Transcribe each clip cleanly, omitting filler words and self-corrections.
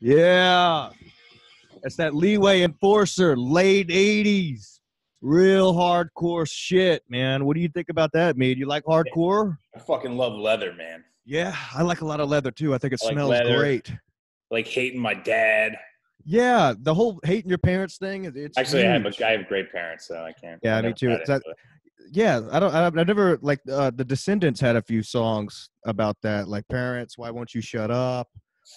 Yeah. It's that Leeway Enforcer, late 80s. Real hardcore shit, man. What do you think about that, Mead? You like hardcore? I fucking love leather, man. Yeah, I like a lot of leather too. I think it I like smells leather. great. Like hating my dad. Yeah, the whole hating your parents thing. It's Actually, huge. I have great parents, so I can't. Yeah, me too. Yeah, I've never like the Descendants had a few songs about that, like parents, why won't you shut up?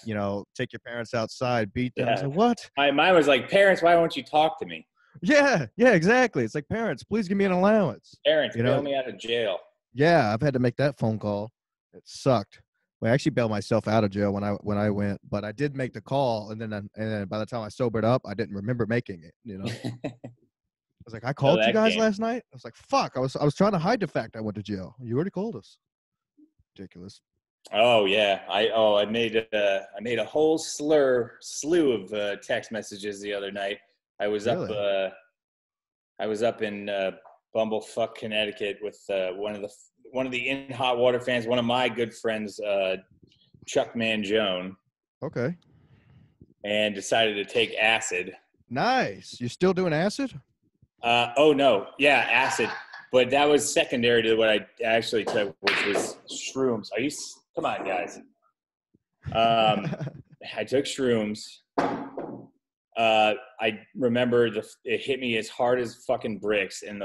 You know, take your parents outside, beat them. I was like, what? Mine was like, parents, why won't you talk to me? Yeah, exactly. It's like, parents, please give me an allowance. Parents, bail me out of jail. Yeah, I've had to make that phone call. It sucked. Well, I actually bailed myself out of jail when I went, but I did make the call, and then by the time I sobered up, I didn't remember making it. You know, I was like, I called you guys last night. I was like, fuck. I was trying to hide the fact I went to jail. You already called us. Ridiculous. Oh yeah, I made a whole slew of text messages the other night. I was Really? up in Bumblefuck, Connecticut with one of the In Hot Water fans, one of my good friends, Chuck Mangione. Okay. And decided to take acid. Nice. You still doing acid? Oh no, yeah, acid. But that was secondary to what I actually took, which was shrooms. Come on, guys. I took shrooms. I remember it hit me as hard as fucking bricks, and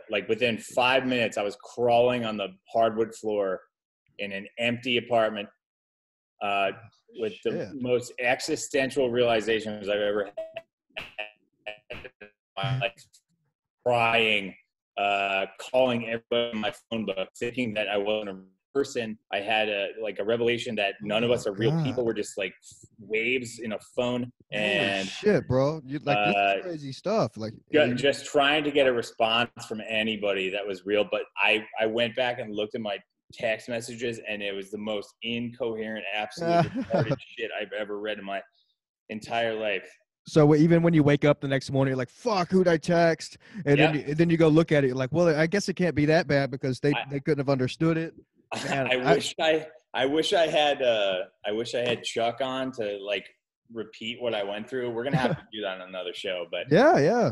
like within 5 minutes, I was crawling on the hardwood floor in an empty apartment with the most existential realizations I've ever had in my life. Crying, calling everybody on my phone book, thinking that I wasn't a person. I had a revelation that none of us are real people. We're just like waves in a phone. And holy shit, bro! You like this is crazy stuff. Like just trying to get a response from anybody that was real. But I went back and looked at my text messages, and it was the most incoherent, absolute retarded shit I've ever read in my entire life. So even when you wake up the next morning, you're like, fuck, who'd I text? And then you go look at it, you're like, well, I guess it can't be that bad because they couldn't have understood it. Man, I wish I had Chuck on to like repeat what I went through. We're gonna have to do that on another show, but yeah.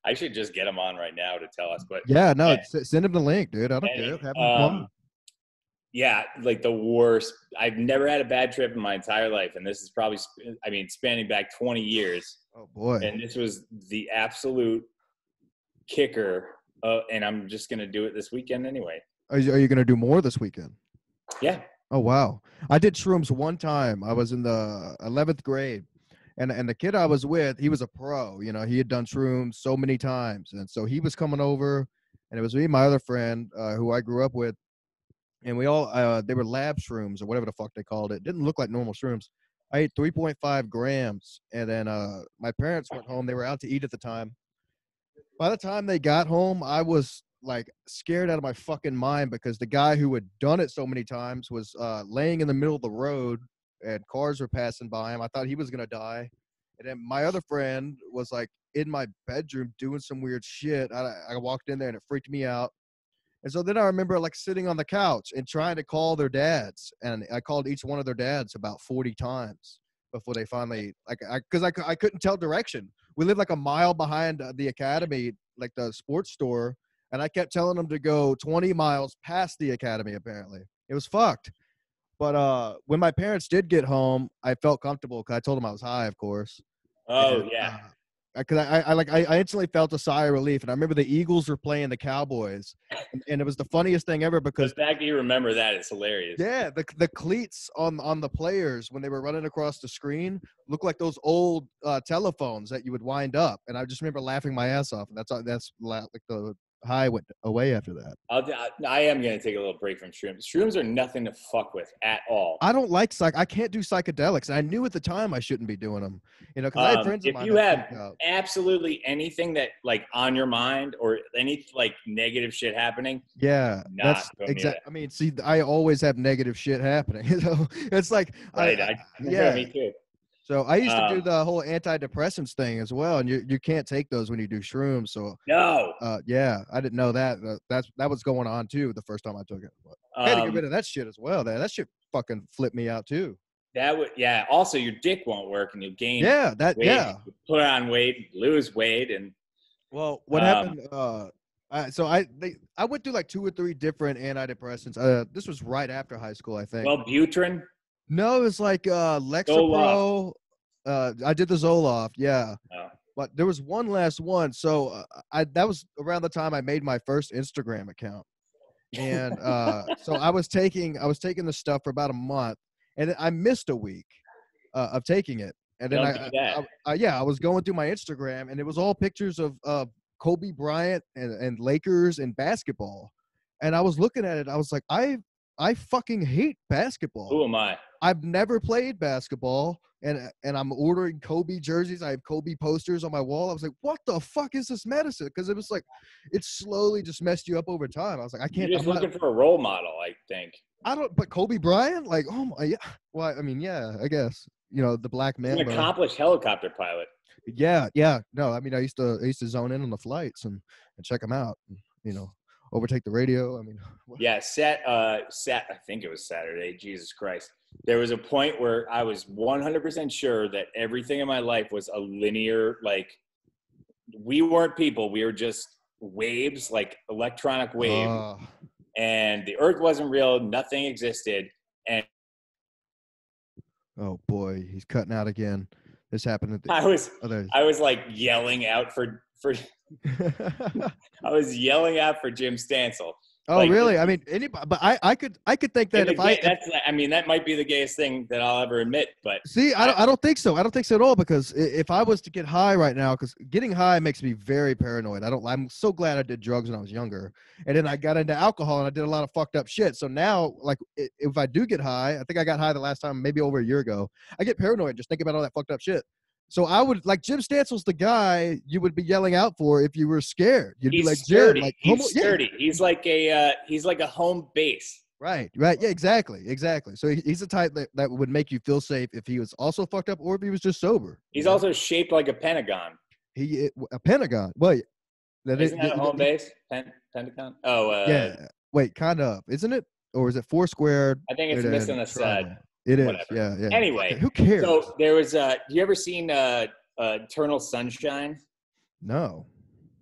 I should just get him on right now to tell us. But yeah, no, send him the link, dude. I don't care. Have him on. Yeah, like the worst. I've never had a bad trip in my entire life, and this is probably, spanning back 20 years. Oh boy! And this was the absolute kicker. And I'm just gonna do it this weekend anyway. Are you gonna do more this weekend? Yeah. Oh wow! I did shrooms one time. I was in the 11th grade, and the kid I was with, he was a pro. You know, he had done shrooms so many times, and so he was coming over, and it was me and my other friend who I grew up with. And we all, they were lab shrooms or whatever the fuck they called it. Didn't look like normal shrooms. I ate 3.5 grams. And then my parents went home. They were out to eat at the time. By the time they got home, I was like scared out of my fucking mind because the guy who had done it so many times was laying in the middle of the road and cars were passing by him. I thought he was going to die. And then my other friend was like in my bedroom doing some weird shit. I walked in there and it freaked me out. And so then I remember like sitting on the couch and trying to call their dads. And I called each one of their dads about 40 times before they finally, because I couldn't tell direction. We lived like a mile behind the academy, like the sports store. And I kept telling them to go 20 miles past the academy, apparently. It was fucked. But when my parents did get home, I felt comfortable because I told them I was high, of course. Oh, and, yeah. Because I instantly felt a sigh of relief, and I remember the Eagles were playing the Cowboys, and it was the funniest thing ever because the fact that you remember that is hilarious. Yeah, the cleats on the players when they were running across the screen looked like those old telephones that you would wind up, and I just remember laughing my ass off. And that's like the high went away after that. I am going to take a little break from shrooms. Shrooms are nothing to fuck with at all. I don't like I can't do psychedelics. I knew at the time I shouldn't be doing them. You know, because I have friends of mine. If you have absolutely anything that like on your mind or any like negative shit happening, yeah, that's exactly. I mean, see, I always have negative shit happening. You know, it's like right. Yeah, me too. So I used to do Um, the whole antidepressants thing as well, and you can't take those when you do shrooms. So no. yeah, I didn't know that. That was going on too the first time I took it. But I had to get Um, rid of that shit as well. That shit fucking flipped me out too. that would, yeah. Also, your dick won't work, and you gain Yeah, weight. You put on weight, lose weight, and Well, what um, happened? I went through like 2 or 3 different antidepressants. This was right after high school, I think. Wellbutrin, No, it was like Zoloft. Lexapro. I did the Zoloft, yeah. No. But there was one last one. So I that was around the time I made my first Instagram account, and so I was taking the stuff for about a month, and I missed a week of taking it, and then Don't do that. I was going through my Instagram, and it was all pictures of Kobe Bryant and Lakers and basketball, and I was looking at it, I was like, I fucking hate basketball. Who am I? I've never played basketball, and I'm ordering Kobe jerseys. I have Kobe posters on my wall. I was like, what the fuck is this medicine? Because it was like, it slowly just messed you up over time. I was like, I You're can't. just looking for a role model, I think. I don't. But Kobe Bryant, like, oh my, yeah. Well, I mean, yeah, I guess the Black He's an Mamba. accomplished helicopter pilot. Yeah. No, I mean, I used to zone in on the flights and check them out. And, overtake the radio. I mean, Yeah, I think it was Saturday. Jesus Christ. There was a point where I was 100% sure that everything in my life was a linear, like, we weren't people. We were just waves, like electronic waves. And the earth wasn't real. Nothing existed. And oh boy, he's cutting out again. This happened at the I was like yelling out for I was yelling out for Jim Stancil. Oh, like, really? I mean, anybody, but I could think that that might be the gayest thing that I'll ever admit. But see, I don't think so. I don't think so at all, because if I was to get high right now, because getting high makes me very paranoid. I'm so glad I did drugs when I was younger, and then I got into alcohol and I did a lot of fucked up shit. So now, like, if I do get high, I think I got high the last time, maybe over a year ago. I get paranoid just thinking about all that fucked up shit. So I would, like, Jim Stancil's the guy you would be yelling out for if you were scared. You'd be like, sturdy. Jim, like, he's sturdy. Yeah. He's like a home base. Right. Yeah, exactly. So he's the type that would make you feel safe if he was also fucked up or if he was just sober. He's also shaped like a pentagon. A pentagon. Well, isn't that a home base? Pentagon? Oh, yeah. Wait, kind of, isn't it? Or is it four squared? I think it's missing a side. It is. Yeah. Anyway, who cares? So there was you ever seen Eternal Sunshine? No.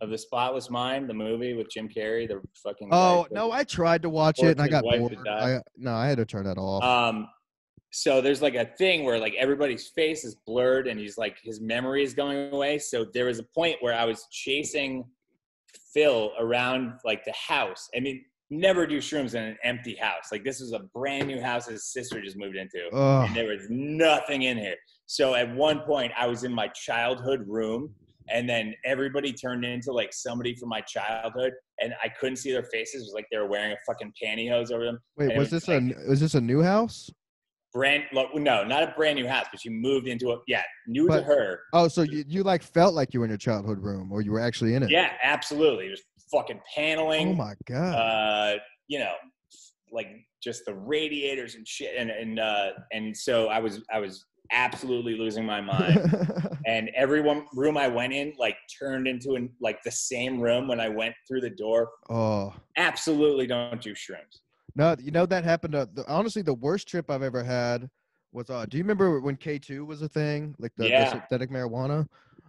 Of the Spotless Mind, the movie with Jim Carrey, the fucking. Oh no, I tried to watch it and I got bored. I had to turn that off. So there's like a thing where like everybody's face is blurred and he's like his memory is going away. So there was a point where I was chasing Phil around like the house. I mean, never do shrooms in an empty house. Like, this was a brand new house his sister just moved into, and there was nothing in here. So at one point I was in my childhood room, and then everybody turned into like somebody from my childhood, and I couldn't see their faces. It was like they were wearing a fucking pantyhose over them. Wait, was this a new house? No, not a brand new house, but she moved into to her. Oh, so you like felt like you were in your childhood room, or you were actually in it? Yeah, absolutely. It was fucking paneling. Oh my god. Like just the radiators and shit, and so I was absolutely losing my mind. And every room I went in like turned into like the same room when I went through the door. Oh, absolutely don't do shrooms. No, that happened. Honestly, the worst trip I've ever had was. Do you remember when K2 was a thing, like the synthetic marijuana?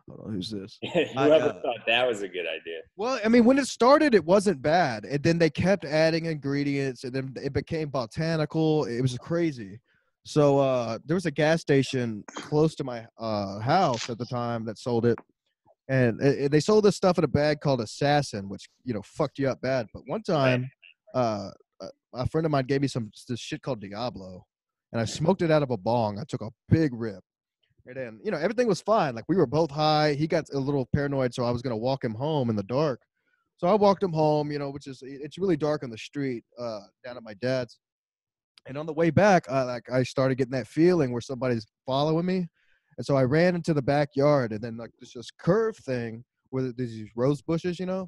Hold on, who's this? Whoever thought that was a good idea? Well, I mean, when it started, it wasn't bad, and then they kept adding ingredients, and then it became botanical. It was crazy. So there was a gas station close to my house at the time that sold it, and they sold this stuff in a bag called Assassin, which fucked you up bad. But one time, a friend of mine gave me this shit called Diablo, and I smoked it out of a bong. I took a big rip, and then everything was fine. Like, we were both high. He got a little paranoid, so I was gonna walk him home in the dark. So I walked him home, it's really dark on the street down at my dad's. And on the way back, I started getting that feeling where somebody's following me, and so I ran into the backyard, and then like this curve thing where there's these rose bushes, And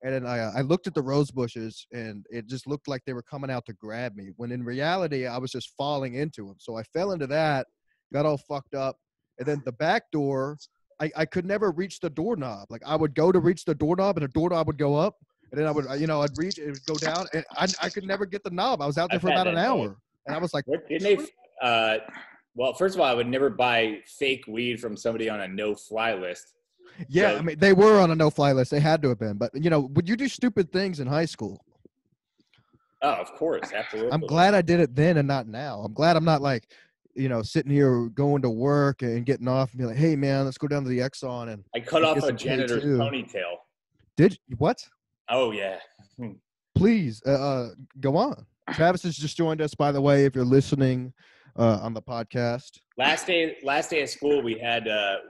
then I looked at the rose bushes, and it just looked like they were coming out to grab me, when in reality I was just falling into them. So I fell into that, got all fucked up, And then the back door, I could never reach the doorknob. Like I would go to reach the doorknob, and the doorknob would go up, and then I would, I'd reach, it would go down, and I could never get the knob. I was out there I've for had about an that, hour, and I was like, what, didn't they? Well, first of all, I would never buy fake weed from somebody on a no-fly list. yeah, So, I mean, they were on a no-fly list. They had to have been, but would you do stupid things in high school? oh, of course, absolutely. I'm glad I did it then and not now. I'm glad I'm not like, sitting here going to work and getting off and be like, hey man, let's go down to the Exxon and I cut off get a some janitor's K2. ponytail. Did what? Oh yeah. Please go on. Travis has just joined us, by the way, if you're listening on the podcast. Last day of school, we had a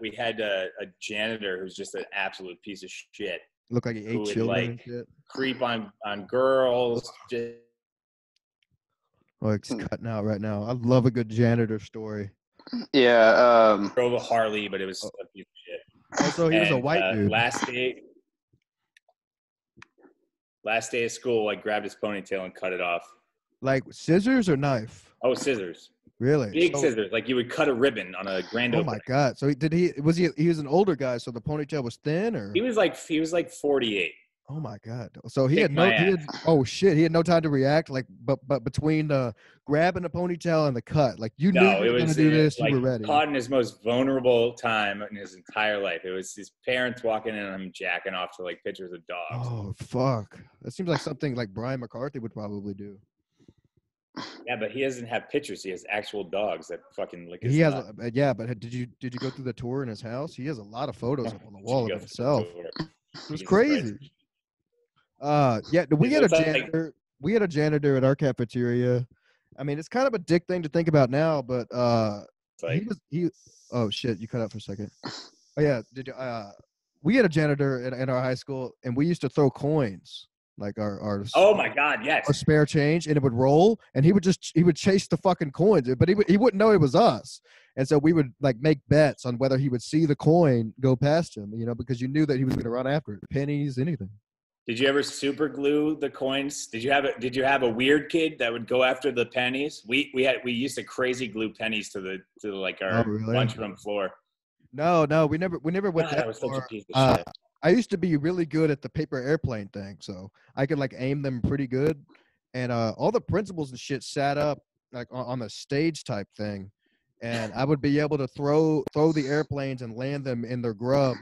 janitor who's just an absolute piece of shit. Looked like he ate children and shit. Creep on girls. Just... Oh, it's cutting out right now. I love a good janitor story. Yeah. Drove a Harley, but it was a piece of shit. Oh, so he was a white dude. Last day of school, I grabbed his ponytail and cut it off. Like scissors or knife? Oh, scissors. Really? Big scissors, like you would cut a ribbon on a grand opening. Oh my god! So he was an older guy, so the ponytail was thin, or he was like 48. Oh my god! So he had no time to react. Like, but between the grabbing the ponytail and the cut, like knew you were gonna do this, like, you were ready. Caught in his most vulnerable time in his entire life. It was his parents walking in on him jacking off to like pictures of dogs. Oh fuck! That seems like something like Brian McCarthy would probably do. Yeah, but he doesn't have pictures. He has actual dogs that fucking lick his He has, nut. but did you go through the tour in his house? He has a lot of photos up on the wall of himself. It was crazy. We had a janitor. We had a janitor at our cafeteria. I mean, it's kind of a dick thing to think about now, but he. Oh shit! You cut out for a second. Oh yeah, we had a janitor in our high school, and we used to throw coins. Like our oh my god, yes, our spare change, and it would roll, and he would chase the fucking coins, but he wouldn't know it was us, and so we would like make bets on whether he would see the coin go past him, because you knew that he was going to run after it, pennies, anything. Did you ever super glue the coins? Did you have a weird kid that would go after the pennies? We used to crazy glue pennies to our lunchroom floor. No, we never went that was far. such a piece of shit. I used to be really good at the paper airplane thing, so I could like aim them pretty good. And all the principals and shit sat up like on the stage type thing, and I would be able to throw the airplanes and land them in their grub,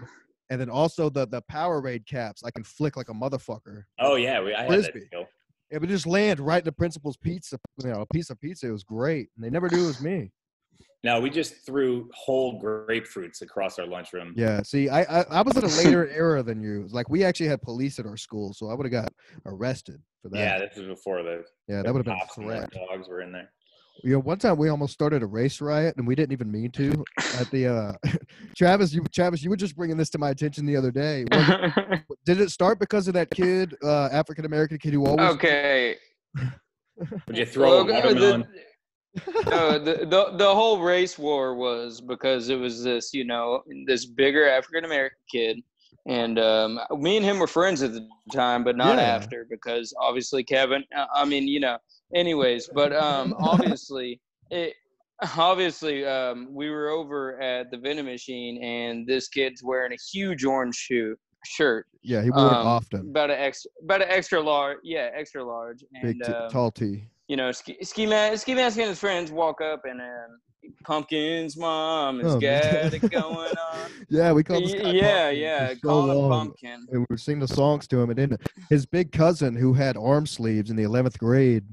and then also the Powerade caps I can flick like a motherfucker. Oh yeah, I had that skill. It would just land right in the principal's pizza, a piece of pizza. It was great, and they never knew it was me. No, we just threw whole grapefruits across our lunchroom. Yeah, see, I was in a later era than you. Like, we actually had police at our school, so I would have got arrested for that. Yeah, this was before that would have been a threat. Dogs were in there. One time we almost started a race riot, and we didn't even mean to. At the Travis, you were just bringing this to my attention the other day. Did it start because of that kid, African American kid who always? Okay. Would you throw a watermelon? No, the whole race war was because it was this, this bigger African American kid, and me and him were friends at the time, but not after, because obviously Kevin. Anyways, but obviously we were over at the vending machine, and this kid's wearing a huge orange shirt. Yeah, he wore it often. About an extra large. Yeah, extra large. And, big tall tee. Ski mask and his friends walk up, and Pumpkin's mom has got it going on. Yeah, we called this guy call him Pumpkin. And we were singing the songs to him, and then his big cousin, who had arm sleeves in the 11th grade,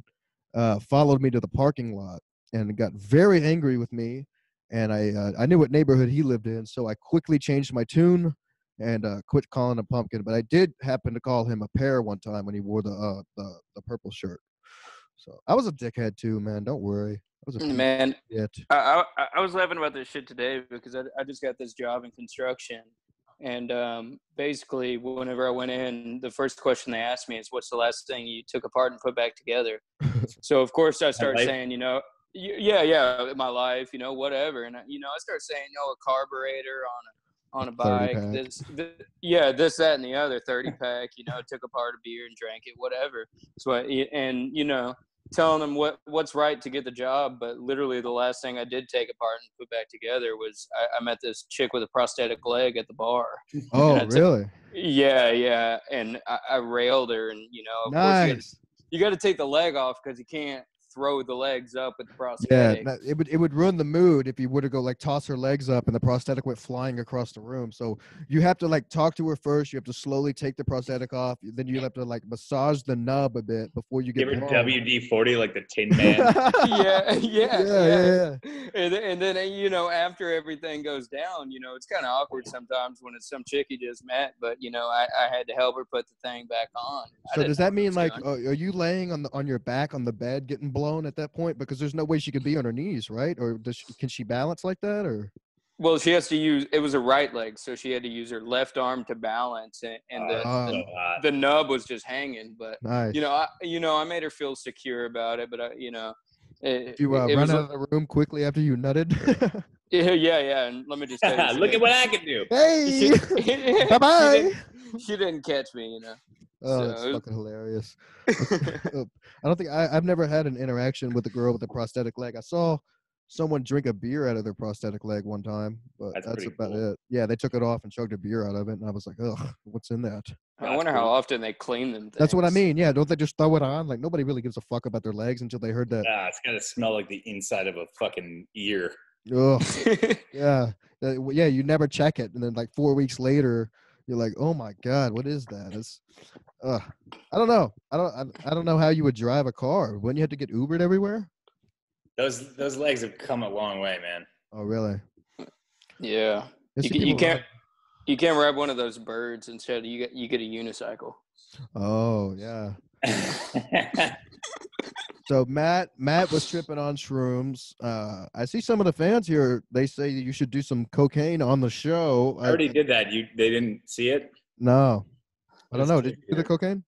followed me to the parking lot and got very angry with me. And I knew what neighborhood he lived in, so I quickly changed my tune and quit calling him Pumpkin. But I did happen to call him a pear one time when he wore the purple shirt. So I was a dickhead too, man. Don't worry. I was a man. I was laughing about this shit today because I just got this job in construction, and basically whenever I went in, the first question they asked me is, "What's the last thing you took apart and put back together?" So of course I start saying, my life, whatever, and I start saying, a carburetor on a bike, this, that, and the other 30 pack, took apart a beer and drank it, whatever. So telling them what's right to get the job. But literally the last thing I did take apart and put back together was I met this chick with a prosthetic leg at the bar. Oh, really? Yeah. And I railed her, and of course you got to take the leg off because you can't throw the legs up with the prosthetic. Yeah, it would ruin the mood if you were to go like toss her legs up and the prosthetic went flying across the room. So you have to like talk to her first. You have to slowly take the prosthetic off. Then you have to like massage the nub a bit before you get. Give her WD-40 like the Tin Man. Yeah. And then after everything goes down, it's kind of awkward sometimes when it's some chick you just met. But I had to help her put the thing back on. So does that mean like are you laying on your back on the bed getting blown at that point, because there's no way she could be on her knees, right? Or can she balance like that? Or well, she has to use, it was a right leg, so she had to use her left arm to balance, and the nub was just hanging. But nice. I made her feel secure about it. But you run out of the room quickly after you nutted. yeah, and let me just tell you, look at what I can do. Hey, bye. She didn't catch me, Oh, that's fucking hilarious. I don't think I've never had an interaction with a girl with a prosthetic leg. I saw someone drink a beer out of their prosthetic leg one time, but that's about it. Yeah, they took it off and chugged a beer out of it, and I was like, ugh, what's in that? I wonder how often they clean them things. That's what I mean. Yeah, don't they just throw it on? Like, nobody really gives a fuck about their legs until they heard that. It's got to smell like the inside of a fucking ear. Ugh. Yeah. Yeah, you never check it, and then like 4 weeks later, you're like, oh my God, what is that? It's, I don't know. I don't know how you would drive a car. Wouldn't you have to get Ubered everywhere? Those legs have come a long way, man. Oh, really? Yeah. You can't ride one of those birds. Instead, you get a unicycle. Oh, yeah. So Matt was tripping on shrooms. I see some of the fans here. They say you should do some cocaine on the show. I already did that. They didn't see it? No. I don't know. Did you do the cocaine?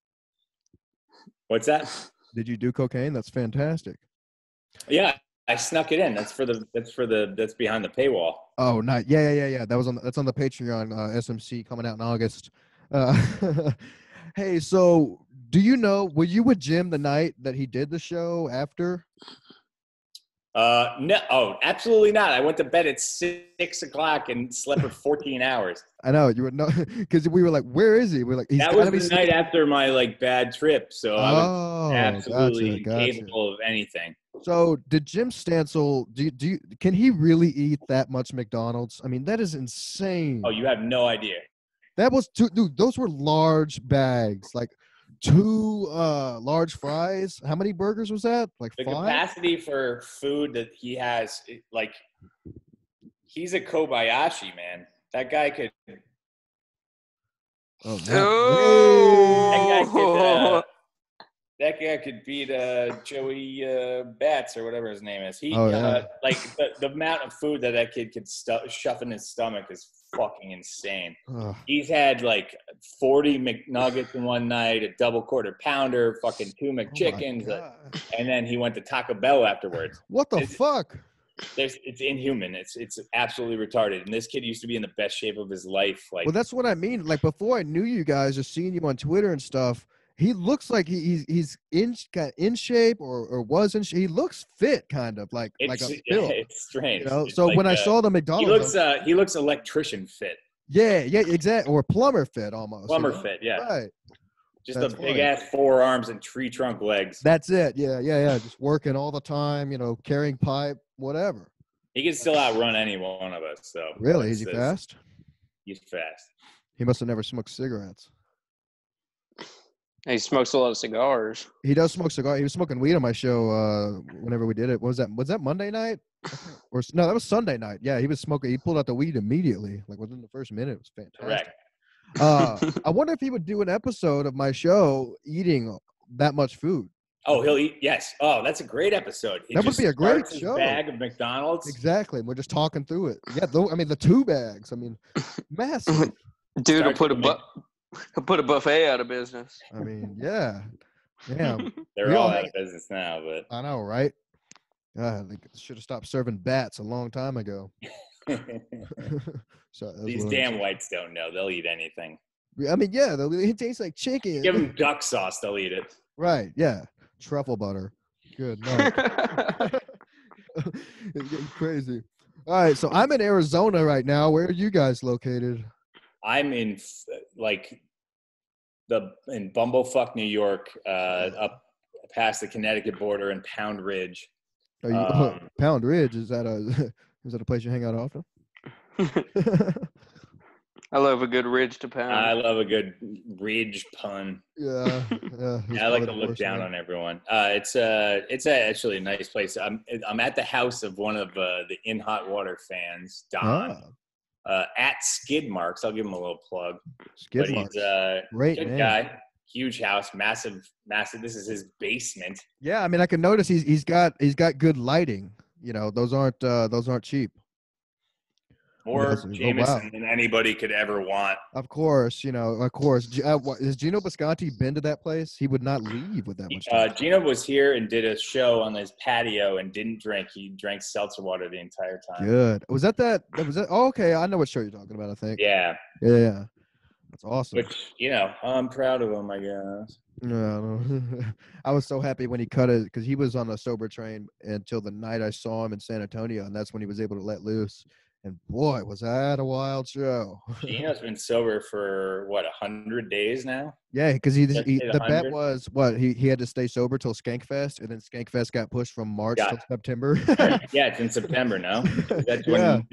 What's that? Did you do cocaine? That's fantastic. Yeah, I snuck it in. That's behind the paywall. Oh, nice. Yeah. That's on the Patreon, SMC, coming out in August. Hey, so do you know, were you with Jim the night that he did the show after? No. Oh, absolutely not. I went to bed at 6 o'clock and slept for 14 hours. I know you were not, because we were like, where is he? We're like, that was the night after my like bad trip. So I was absolutely capable of anything. So did Jim Stancil, can he really eat that much McDonald's? I mean, that is insane. Oh, you have no idea. That was dude, those were large bags, like 2 large fries. How many burgers was that? Like the 5? Capacity for food that he has, like, he's a Kobayashi, man. That guy could. Oh, that guy could beat Joey Bats or whatever his name is. Like the amount of food that kid could shove in his stomach is fucking insane. He's had like 40 McNuggets in one night, a double quarter pounder, fucking 2 McChickens, and then he went to Taco Bell afterwards. What the fuck? It's inhuman. It's absolutely retarded. And this kid used to be in the best shape of his life. Like, well, that's what I mean. Like, before I knew you guys, or seeing you on Twitter and stuff, he looks like he's in shape or was in shape. He looks fit, kind of like a build. It's strange. So like, when I saw the McDonald's, he looks electrician fit. Yeah, exactly, or plumber fit almost. Plumber fit, yeah. Right. Just a big ass forearms and tree trunk legs. That's it. Yeah. Just working all the time, carrying pipe, whatever. He can still outrun any one of us. So really, is he fast? He's fast. He must have never smoked cigarettes. He smokes a lot of cigars. He does smoke cigars. He was smoking weed on my show whenever we did it. Was that Monday night? Or no, that was Sunday night. Yeah, he was smoking. He pulled out the weed immediately, like within the first minute. It was fantastic. Correct. I wonder if he would do an episode of my show eating that much food. Oh, he'll eat. Yes. Oh, that's a great episode. That would be a great show. Bag of McDonald's. Exactly. We're just talking through it. Yeah. The 2 bags. I mean, massive. Dude, will put a buffet out of business. I mean, yeah. Damn. They're all out of business now, but I know, right? They should have stopped serving bats a long time ago. So these damn whites don't know. They'll eat anything. I mean, yeah, it tastes like chicken. Give them duck sauce, they'll eat it. Right, yeah. Truffle butter. Good night. It's getting crazy. All right, so I'm in Arizona right now. Where are you guys located? I'm in in Bumblefuck, New York, up past the Connecticut border in Pound Ridge. Are you Pound Ridge? Is that a place you hang out often? I love a good ridge to pound. I love a good ridge pun. Yeah. I like to look down on everyone. It's actually a nice place. I'm at the house of one of the In Hot Water fans, Don. At Skid Marks. I'll give him a little plug. Skid Marks. He's a great good guy. Huge house, massive. This is his basement. Yeah, I mean, I can notice he's got good lighting. You know, those aren't cheap. More Jameson than anybody could ever want. Of course. Has Gino Bisconti been to that place? He would not leave with that much time. Gino was here and did a show on his patio and didn't drink. He drank seltzer water the entire time. Good. Was that? Oh, okay. I know what show you're talking about, I think. Yeah. Yeah. That's awesome. Which, I'm proud of him, I guess. No. I was so happy when he cut it because he was on a sober train until the night I saw him in San Antonio, and that's when he was able to let loose. And boy, was that a wild show. Gino's been sober for 100 days now? Yeah, because the bet was he had to stay sober till Skankfest, and then Skankfest got pushed from March till September. Yeah, it's in September now. That's when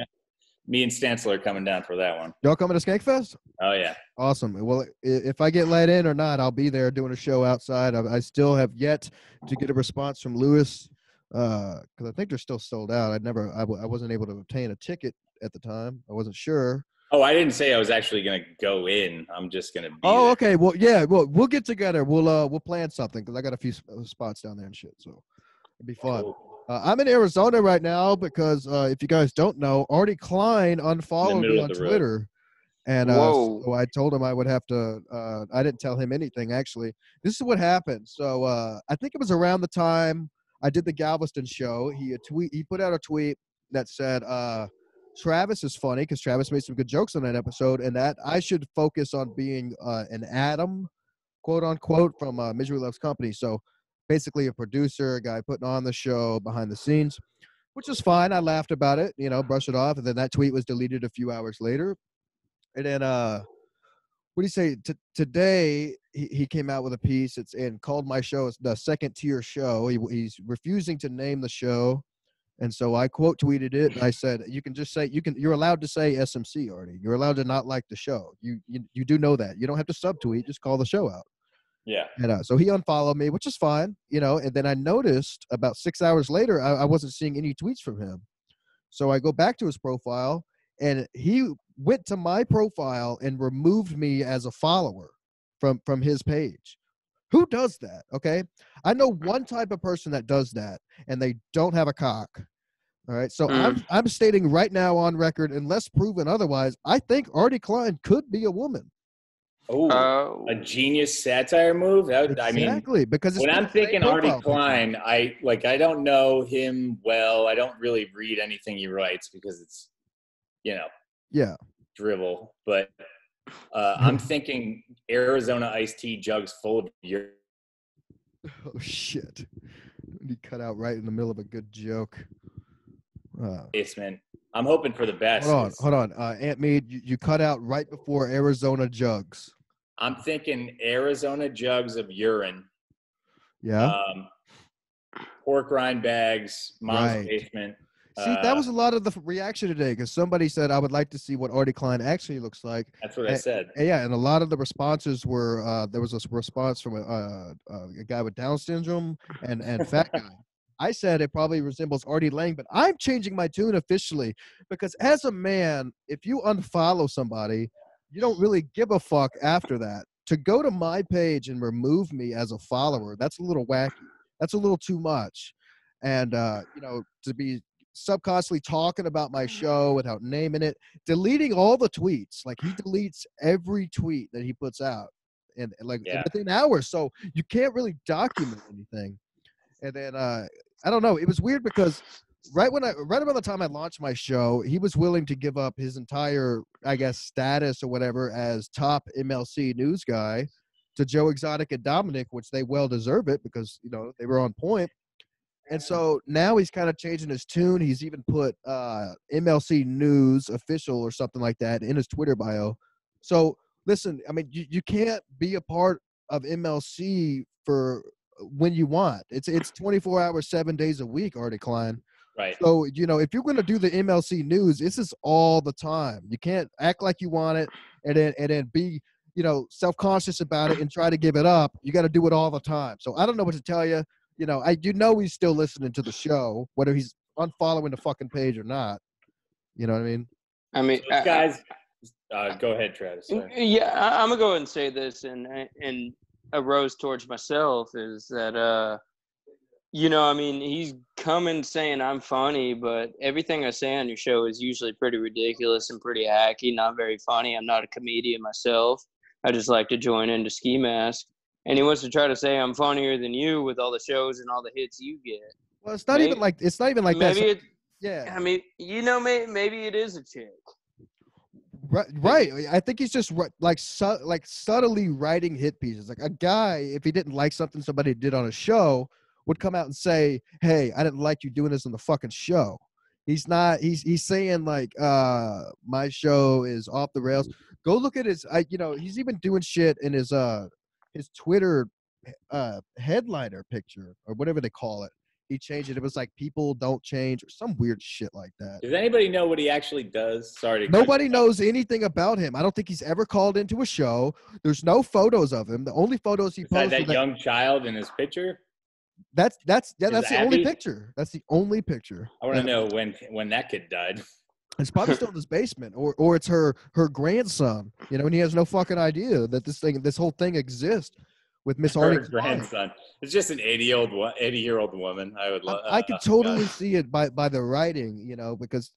me and Stancil are coming down for that one. Y'all coming to Skankfest? Oh yeah. Awesome. Well, if I get let in or not, I'll be there doing a show outside. I still have yet to get a response from Lewis. Because I think they're still sold out. I wasn't able to obtain a ticket at the time. I wasn't sure. Oh, I didn't say I was actually going to go in. I'm just going to be there. Okay. Well, yeah. Well, we'll get together. We'll plan something because I got a few spots down there and shit. So it'd be fun. Cool. I'm in Arizona right now because if you guys don't know, Artie Klein unfollowed me on Twitter. And so I told him I would have to I didn't tell him anything, actually. This is what happened. So I think it was around the time I did the Galveston show. He put out a tweet that said, Travis is funny because Travis made some good jokes on that episode, and that I should focus on being an Adam, quote unquote, from Misery Loves Company. So basically a producer, a guy putting on the show behind the scenes, which is fine. I laughed about it, brush it off. And then that tweet was deleted a few hours later. And then, what do you say? Today, he came out with a piece. It's called my show. It's the second tier show. He's refusing to name the show. And so I quote tweeted it. And I said, you're allowed to say SMC, Artie. You're allowed to not like the show. You do know that. You don't have to subtweet. Just call the show out. Yeah. And so he unfollowed me, which is fine, and then I noticed about 6 hours later, I wasn't seeing any tweets from him. So I go back to his profile, and he went to my profile and removed me as a follower from his page. Who does that? Okay. I know one type of person that does that, and they don't have a cock. All right. So I'm stating right now on record, unless proven otherwise, I think Artie Klein could be a woman. Oh, a genius satire move. Exactly, because when I'm thinking Artie Klein, I don't know him well. I don't really read anything he writes because it's, drivel. But I'm thinking Arizona iced tea jugs full of urine. Oh shit! He cut out right in the middle of a good joke. Basement. I'm hoping for the best. Hold on. Aunt Mead, you cut out right before Arizona jugs. I'm thinking Arizona jugs of urine. Yeah. Pork rind bags, mom's basement. See, that was a lot of the reaction today because somebody said, I would like to see what Artie Klein actually looks like. That's what I said. Yeah, and a lot of the responses were, there was a response from a guy with Down syndrome and fat guy. I said it probably resembles Artie Lang, but I'm changing my tune officially because as a man, if you unfollow somebody, you don't really give a fuck after that. To go to my page and remove me as a follower, that's a little wacky. That's a little too much. And, to be subconsciously talking about my show without naming it, deleting all the tweets. Like he deletes every tweet that he puts out and within hours. So you can't really document anything. And then, I don't know. It was weird because right about the time I launched my show, he was willing to give up his entire, I guess, status or whatever as top MLC news guy to Joe Exotic and Dominic, which they well deserve it because, they were on point. And so now he's kind of changing his tune. He's even put MLC News official or something like that in his Twitter bio. So listen, I mean, you can't be a part of MLC for when you want. It's 24 hours, 7 days a week, Artie Klein. Right. So, you know, if you're going to do the MLC News, this is all the time. You can't act like you want it and then be, you know, self-conscious about it and try to give it up. You got to do it all the time. So I don't know what to tell you. You know, he's still listening to the show, whether he's unfollowing the fucking page or not. You know what I mean? I mean, Those guys, go ahead, Travis. Sorry. Yeah, I'm gonna go ahead and say this, and a rose towards myself is that you know, I mean, he's coming saying I'm funny, but everything I say on your show is usually pretty ridiculous and pretty hacky, not very funny. I'm not a comedian myself. I just like to join into Ski Mask. And he wants to try to say I'm funnier than you with all the shows and all the hits you get. Well, it's not even like that. Maybe yeah. I mean, you know, maybe it is a chick. Right. I think he's just subtly writing hit pieces. Like a guy, if he didn't like something somebody did on a show, would come out and say, "Hey, I didn't like you doing this on the fucking show." He's not. He's saying like, "My show is off the rails." Go look at his. You know, he's even doing shit in his Twitter headliner picture or whatever they call it. He changed it. It was like people don't change or some weird shit like that. Does anybody know what he actually does? Sorry to Nobody knows anything about him. I don't think he's ever called into a show. There's no photos of him. The only photos he posted that young child in his picture. That's the only picture. That's the only picture. I want to know when that kid died. It's probably still in his basement, or it's her grandson. You know, and he has no fucking idea that this whole thing exists with Miss Artie's grandson. It's just an 80-year-old woman. I would love. I could totally see it by the writing, you know, because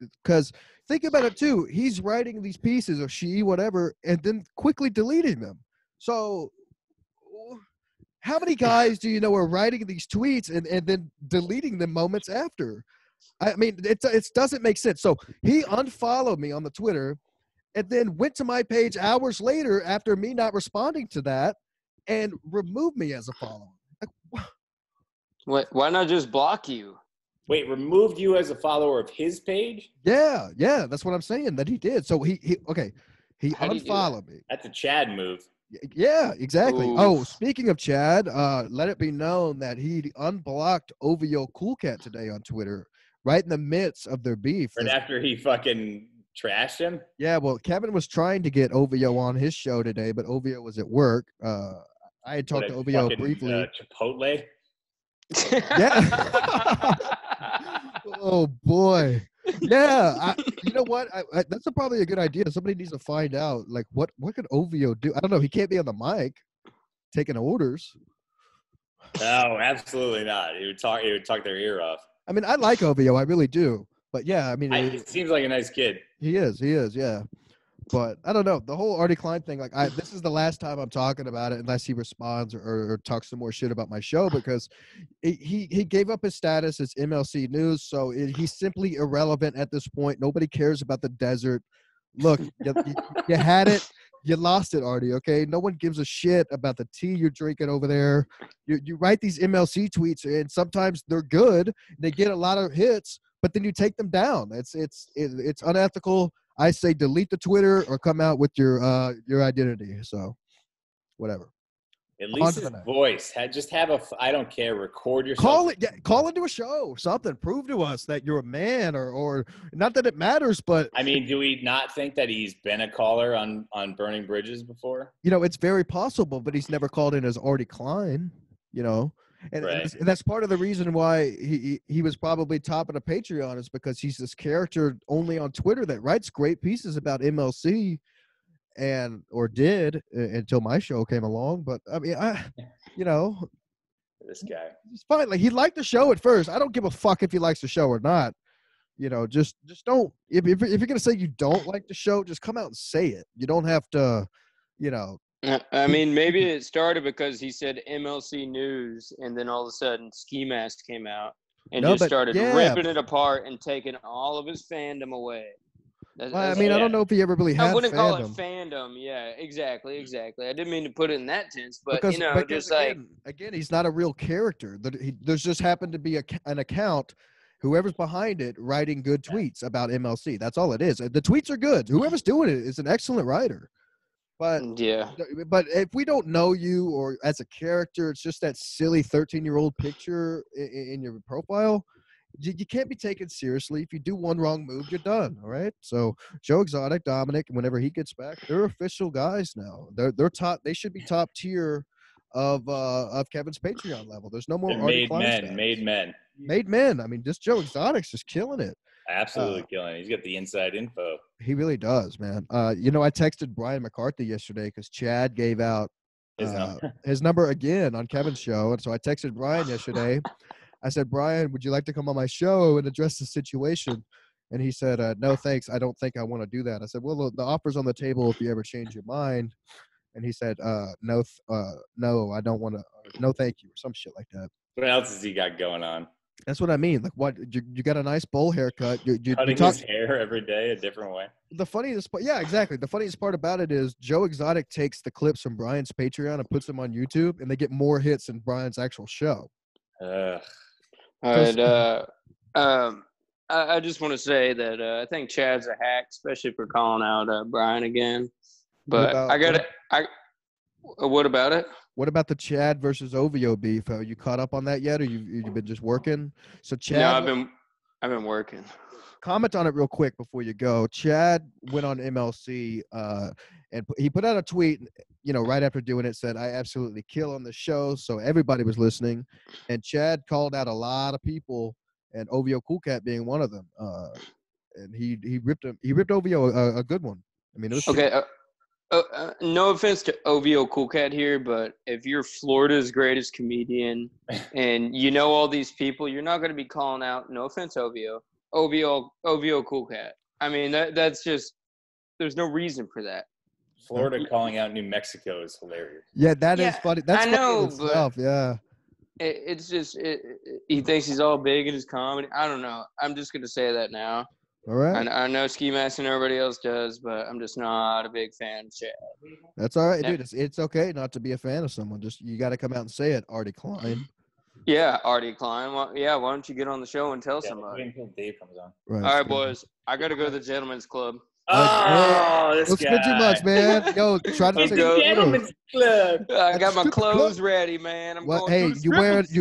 think about it too. He's writing these pieces, or she, whatever, and then quickly deleting them. So how many guys do you know are writing these tweets and then deleting them moments after? I mean, it doesn't make sense. So he unfollowed me on the Twitter and then went to my page hours later after me not responding to that and removed me as a follower. Like, why not just block you? Wait, removed you as a follower of his page? Yeah, that's what I'm saying that he did. So he unfollowed me. That's a Chad move. Yeah, exactly. Oof. Oh, speaking of Chad, let it be known that he unblocked OVO Cool Cat today on Twitter, right in the midst of their beef. Right after he fucking trashed him? Yeah, well, Kevin was trying to get OVO on his show today, but OVO was at work. I had talked to OVO briefly. Chipotle? Yeah. Oh, boy. Yeah, you know what? That's probably a good idea. Somebody needs to find out, like, what could OVO do? I don't know. He can't be on the mic taking orders. No, absolutely not. He would talk their ear off. I mean, I like OVO. I really do. But, yeah, I mean. He seems like a nice kid. He is, yeah. But I don't know. The whole Artie Klein thing, like, this is the last time I'm talking about it unless he responds or talks some more shit about my show, because he gave up his status as MLC News, so he's simply irrelevant at this point. Nobody cares about the desert. Look, you had it. You lost it, Artie, okay? No one gives a shit about the tea you're drinking over there. You write these MLC tweets, and sometimes they're good. They get a lot of hits, but then you take them down. It's unethical. I say delete the Twitter or come out with your identity. So, whatever. At least his voice. Just have I don't care. Record yourself. Call into a show or something. Prove to us that you're a man, or not that it matters, but I mean, do we not think that he's been a caller on Burning Bridges before? You know, it's very possible, but he's never called in as Artie Klein. You know. And, right. and that's part of the reason why he was probably top of the Patreon, is because he's this character only on Twitter that writes great pieces about MLC or did until my show came along. But I mean, this guy, it's fine. Like, he liked the show at first. I don't give a fuck if he likes the show or not. You know, just don't. If you're gonna say you don't like the show, just come out and say it. You don't have to, you know. I mean, maybe it started because he said MLC News, and then all of a sudden Ski Mask came out and started ripping it apart and taking all of his fandom away. Well, I That's mean, I yeah. don't know if he ever really I had wouldn't call it fandom. fandom. Yeah, exactly. I didn't mean to put it in that tense, but Because just like again, he's not a real character. There's just happened to be an account, whoever's behind it, writing good tweets about MLC. That's all it is. The tweets are good. Whoever's doing it is an excellent writer. But yeah, if we don't know you or as a character, it's just that silly 13-year-old picture in your profile. You can't be taken seriously. If you do one wrong move, you're done. All right. So Joe Exotic, Dominic, whenever he gets back, they're official guys now. They're top. They should be top tier of Kevin's Patreon level. There's no more They're Artie made Klein men. status. Made men. Made men. I mean, just Joe Exotic's just killing it. Absolutely killing it. He's got the inside info. He really does, man. I texted Brian McCarthy yesterday because Chad gave out his number again on Kevin's show, and so I texted Brian yesterday. I said, Brian, would you like to come on my show and address the situation? And he said, no, thanks. I don't think I want to do that. I said, well, the offer's on the table if you ever change your mind. And he said, no, I don't want to. No, thank you, or some shit like that. What else has he got going on? That's what I mean. Like, what you got a nice bowl haircut. Cutting his hair every day a different way. The funniest part, yeah, exactly. The funniest part about it is Joe Exotic takes the clips from Brian's Patreon and puts them on YouTube, and they get more hits than Brian's actual show. All right. I just want to say that I think Chad's a hack, especially for calling out Brian again. But what about it? What about the Chad versus Ovio beef? Are you caught up on that yet, or you've been just working? So Chad, no, I've been working. Comment on it real quick before you go. Chad went on MLC and he put out a tweet, right after doing it, said, I absolutely kill on the show. So everybody was listening. And Chad called out a lot of people, and Ovio Coolcat being one of them. And he ripped Ovio a good one. I mean, it was okay. No offense to Ovio Coolcat here, but if you're Florida's greatest comedian and you know all these people, you're not going to be calling out. No offense, Ovio Coolcat. I mean, that's just, there's no reason for that. Florida calling out New Mexico is hilarious. Yeah, that is funny. That's funny in itself, yeah. It's just he thinks he's all big in his comedy. I don't know. I'm just gonna say that now. All right. I know Ski Mask and everybody else does, but I'm just not a big fan of Chad. That's all right, dude. It's okay not to be a fan of someone. Just you got to come out and say it, Artie Klein. Yeah, Artie Klein. Well, yeah, why don't you get on the show and tell somebody? Wait until Dave comes on. Right, all right, boys. I got to go to the Gentlemen's Club. Oh, this guy. Don't spend too much, man. Yo, try to take the Gentlemen's Club. I got my clothes ready, man. I'm going hey, you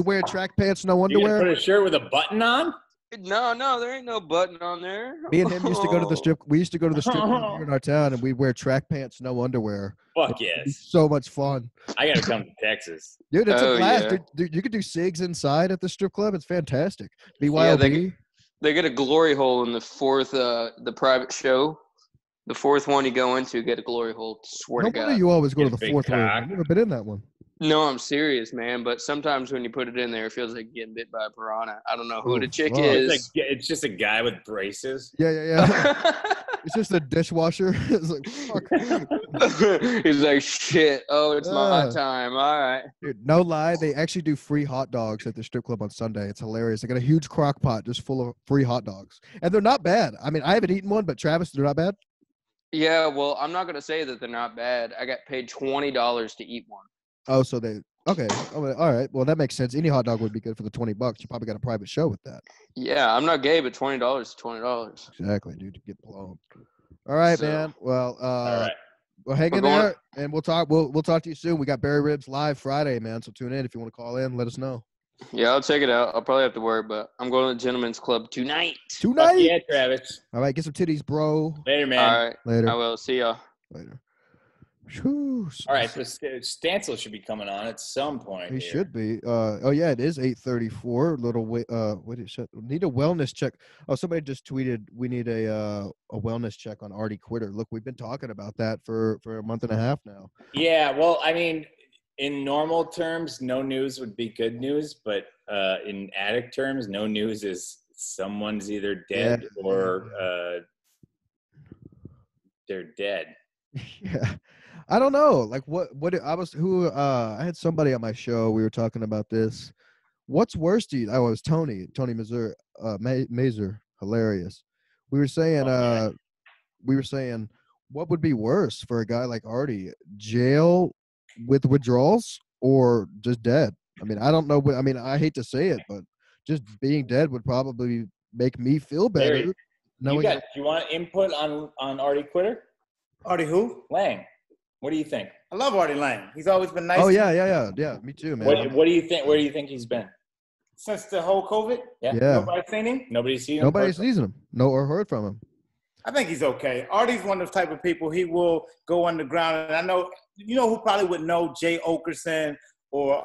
wear track pants, no underwear? You put a shirt with a button on? No, there ain't no button on there. Me and him used to go to the strip. We used to go to the strip club here in our town, and we wear track pants, no underwear. Fuck yes. So much fun. I gotta come to Texas, dude. It's a blast. Yeah. Dude, you could do cigs inside at the strip club. It's fantastic. BYOB. Yeah, they get a glory hole in the fourth, the private show. The fourth one you go into, get a glory hole. Swear to God. You always go to the fourth one. I've never been in that one. No, I'm serious, man. But sometimes when you put it in there, it feels like getting bit by a piranha. I don't know who the chick is. It's just a guy with braces. Yeah. It's just a dishwasher. It's like, fuck. He's like, shit. Oh, it's my time. All right. Dude, no lie. They actually do free hot dogs at the strip club on Sunday. It's hilarious. They got a huge crock pot just full of free hot dogs. And they're not bad. I mean, I haven't eaten one, but Travis, they're not bad. Yeah, well, I'm not going to say that they're not bad. I got paid $20 to eat one. Oh, so okay. All right. Well, that makes sense. Any hot dog would be good for the $20. You probably got a private show with that. Yeah, I'm not gay, but $20 is $20. Exactly, dude. To get blown. All right, man. Well, all right. Well, hang in there, and we'll talk. We'll talk to you soon. We got Barry Ribs live Friday, man. So tune in if you want to call in. Let us know. Yeah, I'll check it out. I'll probably have to work, but I'm going to the Gentlemen's Club tonight. Fuck yeah, Travis. All right, get some titties, bro. Later, man. All right. Later. I will. See y'all. Later. All right, so Stancil should be coming on at some point. He should be. Oh yeah, it is 8:34. Little what is it? Need a wellness check. Oh, somebody just tweeted we need a wellness check on Artie Quitter. Look, we've been talking about that for a month and a half now. Yeah, well, I mean, in normal terms, no news would be good news, but in addict terms, no news is someone's either dead or they're dead. Yeah. I don't know. Like I had somebody on my show. We were talking about this. What's worse to you? Oh, it was Tony Mazur, Hilarious. We were saying, we were saying, what would be worse for a guy like Artie? Jail with withdrawals or just dead? I mean, I don't know. I mean, I hate to say it, but just being dead would probably make me feel better. Larry, Knowing do you want input on Artie Quitter? Artie who? Lang. What do you think? I love Artie Lang. He's always been nice. Oh to yeah. me. Me too, man. What do you think? Where do you think he's been? Since the whole COVID? Yeah. Nobody's seen him? Nobody's seen him. Nobody's seen him. No, or heard from him. I think he's okay. Artie's one of the type of people, he will go underground. And I know, you know who probably would know? Jay Okerson or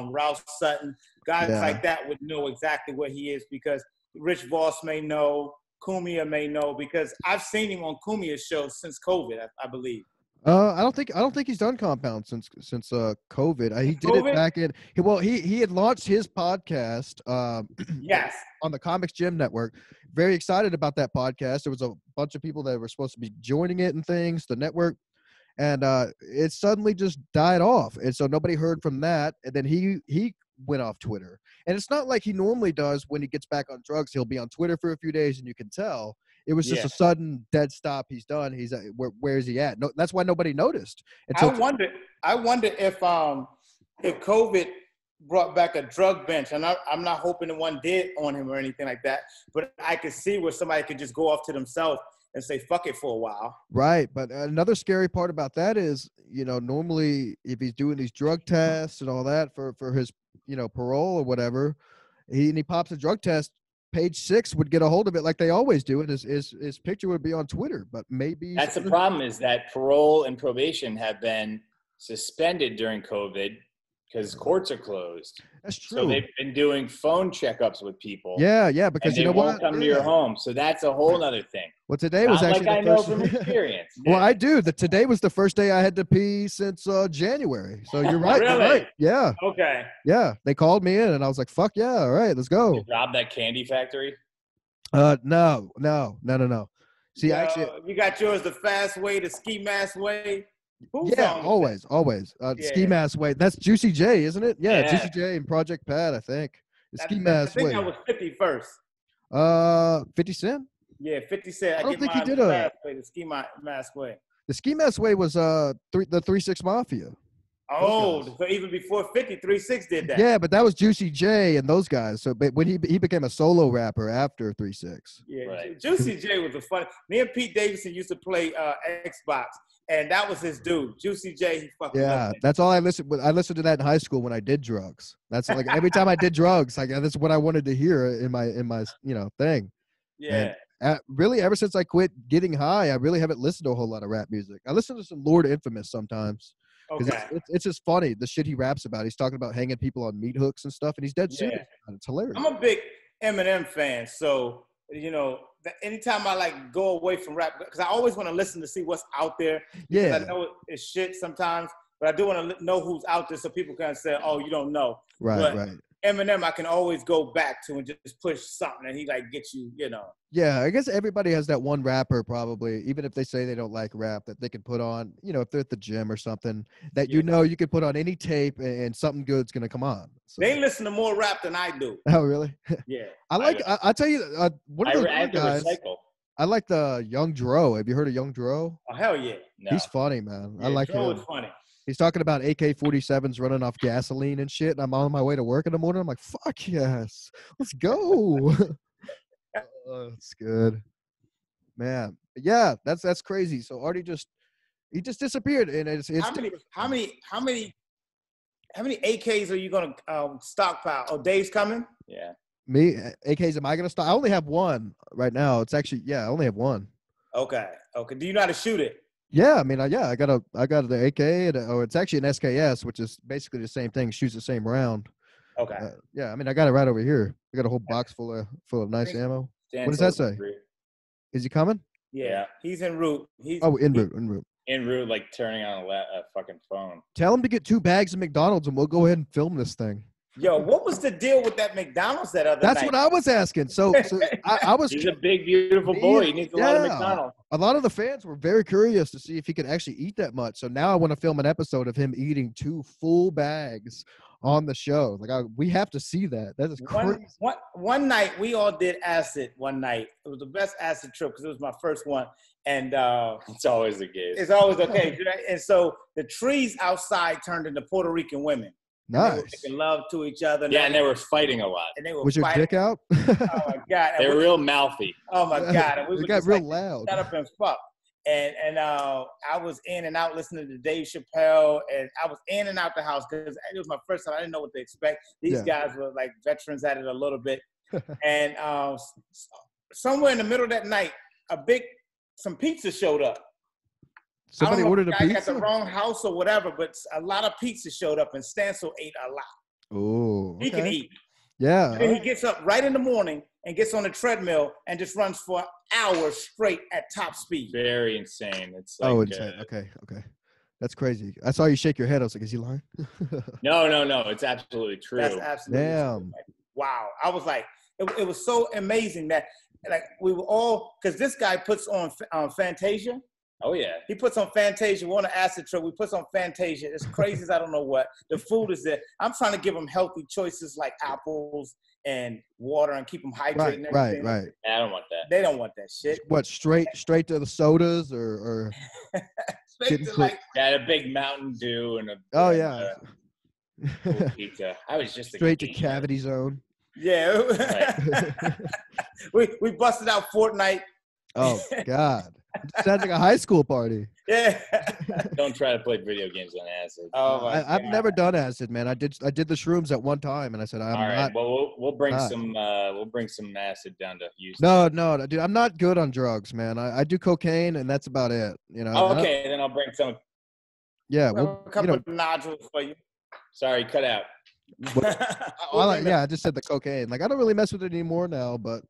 Ralph Sutton. Guys like that would know exactly what he is because Rich Voss may know, Kumia may know, because I've seen him on Kumia's show since COVID, I believe. I don't think he's done Compound since COVID. He did it back in. He had launched his podcast. Yes. On the Comics Gym Network. Very excited about that podcast. There was a bunch of people that were supposed to be joining it and things. The network, and it suddenly just died off, and so nobody heard from that. And then he went off Twitter, and it's not like he normally does when he gets back on drugs. He'll be on Twitter for a few days, and you can tell. It was just a sudden dead stop. He's done. He's where is he at? No, that's why nobody noticed. I wonder if COVID brought back a drug bench, and I'm not hoping the one did on him or anything like that. But I could see where somebody could just go off to themselves and say fuck it for a while. Right, but another scary part about that is, normally if he's doing these drug tests and all that for his parole or whatever, he pops a drug test. Page 6 would get a hold of it like they always do, and his picture would be on Twitter. But maybe that's the problem, is that parole and probation have been suspended during COVID because courts are closed. That's true. So they've been doing phone checkups with people. Yeah, because they won't come to your home. So that's a whole other thing. Well, today was actually like I know from experience. Well, I do. Today was the first day I had to pee since January. So you're right. Really? You're right. Yeah. Okay. Yeah. They called me in, and I was like, "Fuck yeah! All right, let's go." You rob that candy factory? No. See, actually, you got yours the fast way, the ski mask way. Always. Ski mask way. That's Juicy J, isn't it? Yeah, Juicy J and Project Pat, I think. Ski mask way. I think that was 50 first. 50 Cent. Yeah, 50 Cent. I don't think he did the ski mask way. The ski mask way was the 3-6 Mafia. Oh, so even before 50, 3-6 did that. Yeah, but that was Juicy J and those guys. So, but when he became a solo rapper after 3-6. Yeah, right. Juicy J was a fun. Me and Pete Davidson used to play Xbox, and that was his dude. Juicy J, he fucking loved it. That's all I listened. I listened to that in high school when I did drugs. That's like every time I did drugs, like that's what I wanted to hear in my thing. Yeah. And really, ever since I quit getting high, I really haven't listened to a whole lot of rap music. I listen to some Lord Infamous sometimes. Okay. It's just funny, the shit he raps about. He's talking about hanging people on meat hooks and stuff, and he's dead serious. It's hilarious. I'm a big Eminem fan, so anytime I go away from rap, because I always want to listen to see what's out there. Yeah, I know it's shit sometimes, but I do want to know who's out there so people can say, "Oh, you don't know." Right. Eminem, I can always go back to and just push something, and he gets you. Yeah, I guess everybody has that one rapper probably, even if they say they don't like rap, that they can put on, if they're at the gym or something, that you could put on any tape and something good's gonna come on. So. They listen to more rap than I do. Oh, really? Yeah. I tell you, one of those guys. Recycle. I like the Young Dro. Have you heard of Young Dro? Oh, hell yeah. No. He's funny, man. Yeah, I like Dro him. is funny. He's talking about AK-47s running off gasoline and shit. And I'm on my way to work in the morning. I'm like, fuck yes. Let's go. That's good. Man. Yeah, that's crazy. So Artie just disappeared. And it's how many AKs are you gonna stockpile? Oh, Dave's coming? Yeah. Me? AKs, am I gonna stop? I only have one right now. It's actually, I only have one. Okay. Do you know how to shoot it? Yeah, I mean, I got the AK, it's actually an SKS, which is basically the same thing, shoots the same round. Okay. Yeah, I mean, I got it right over here. I got a whole box full of nice ammo. Stancil, what does that say? Is he coming? Yeah, he's en route. En route. En route, like turning on a fucking phone. Tell him to get 2 bags of McDonald's, and we'll go ahead and film this thing. Yo, what was the deal with that McDonald's that other night? That's what I was asking. So I was. He's a big, beautiful boy. He needs a lot of McDonald's. A lot of the fans were very curious to see if he could actually eat that much. So now I want to film an episode of him eating 2 full bags on the show. Like, we have to see that. That is crazy. One night, we all did acid one night. It was the best acid trip because it was my first one. And it's always the case. It's always okay. And so the trees outside turned into Puerto Rican women. Nice. They were making love to each other. Yeah, and they were fighting a lot. And they were Was your dick out? Oh, my God. They were real mouthy. Oh, my God. And we It got real loud. Shut up and fuck. And I was in and out listening to Dave Chappelle, and I was in and out the house because it was my first time. I didn't know what to expect. These guys were like veterans at it a little bit. And somewhere in the middle of that night, some pizza showed up. Somebody ordered a pizza? At the wrong house or whatever, but a lot of pizza showed up, and Stancil ate a lot. Oh, okay. He can eat. Yeah. And he gets up right in the morning and gets on the treadmill and just runs for hours straight at top speed. Very insane. It's like, insane. Okay. That's crazy. I saw you shake your head. I was like, is he lying? No. It's absolutely true. That's absolutely true. Like, wow. I was like, it was so amazing that like we were all, because this guy puts on Fantasia. Oh, yeah. He puts on Fantasia. We're on an acid trip. We put on Fantasia. It's crazy as I don't know what. The food is there. I'm trying to give them healthy choices like apples and water and keep them hydrated and everything. Right. I don't want that. They don't want that shit. What, straight to the sodas or straight to like a big Mountain Dew and pizza. I was just straight to cavity zone. Yeah. we busted out Fortnite. Oh, God. It sounds like a high school party. Yeah. Don't try to play video games on acid. Oh, I've never done acid, man. I did the shrooms at one time, and I said, all right. Well, we'll bring some acid down to Houston. No, dude. I'm not good on drugs, man. I do cocaine, and that's about it. You know. Okay, then I'll bring some. Yeah, a couple of nodules for you. Sorry, cut out. I just said the cocaine. Like, I don't really mess with it anymore now, but.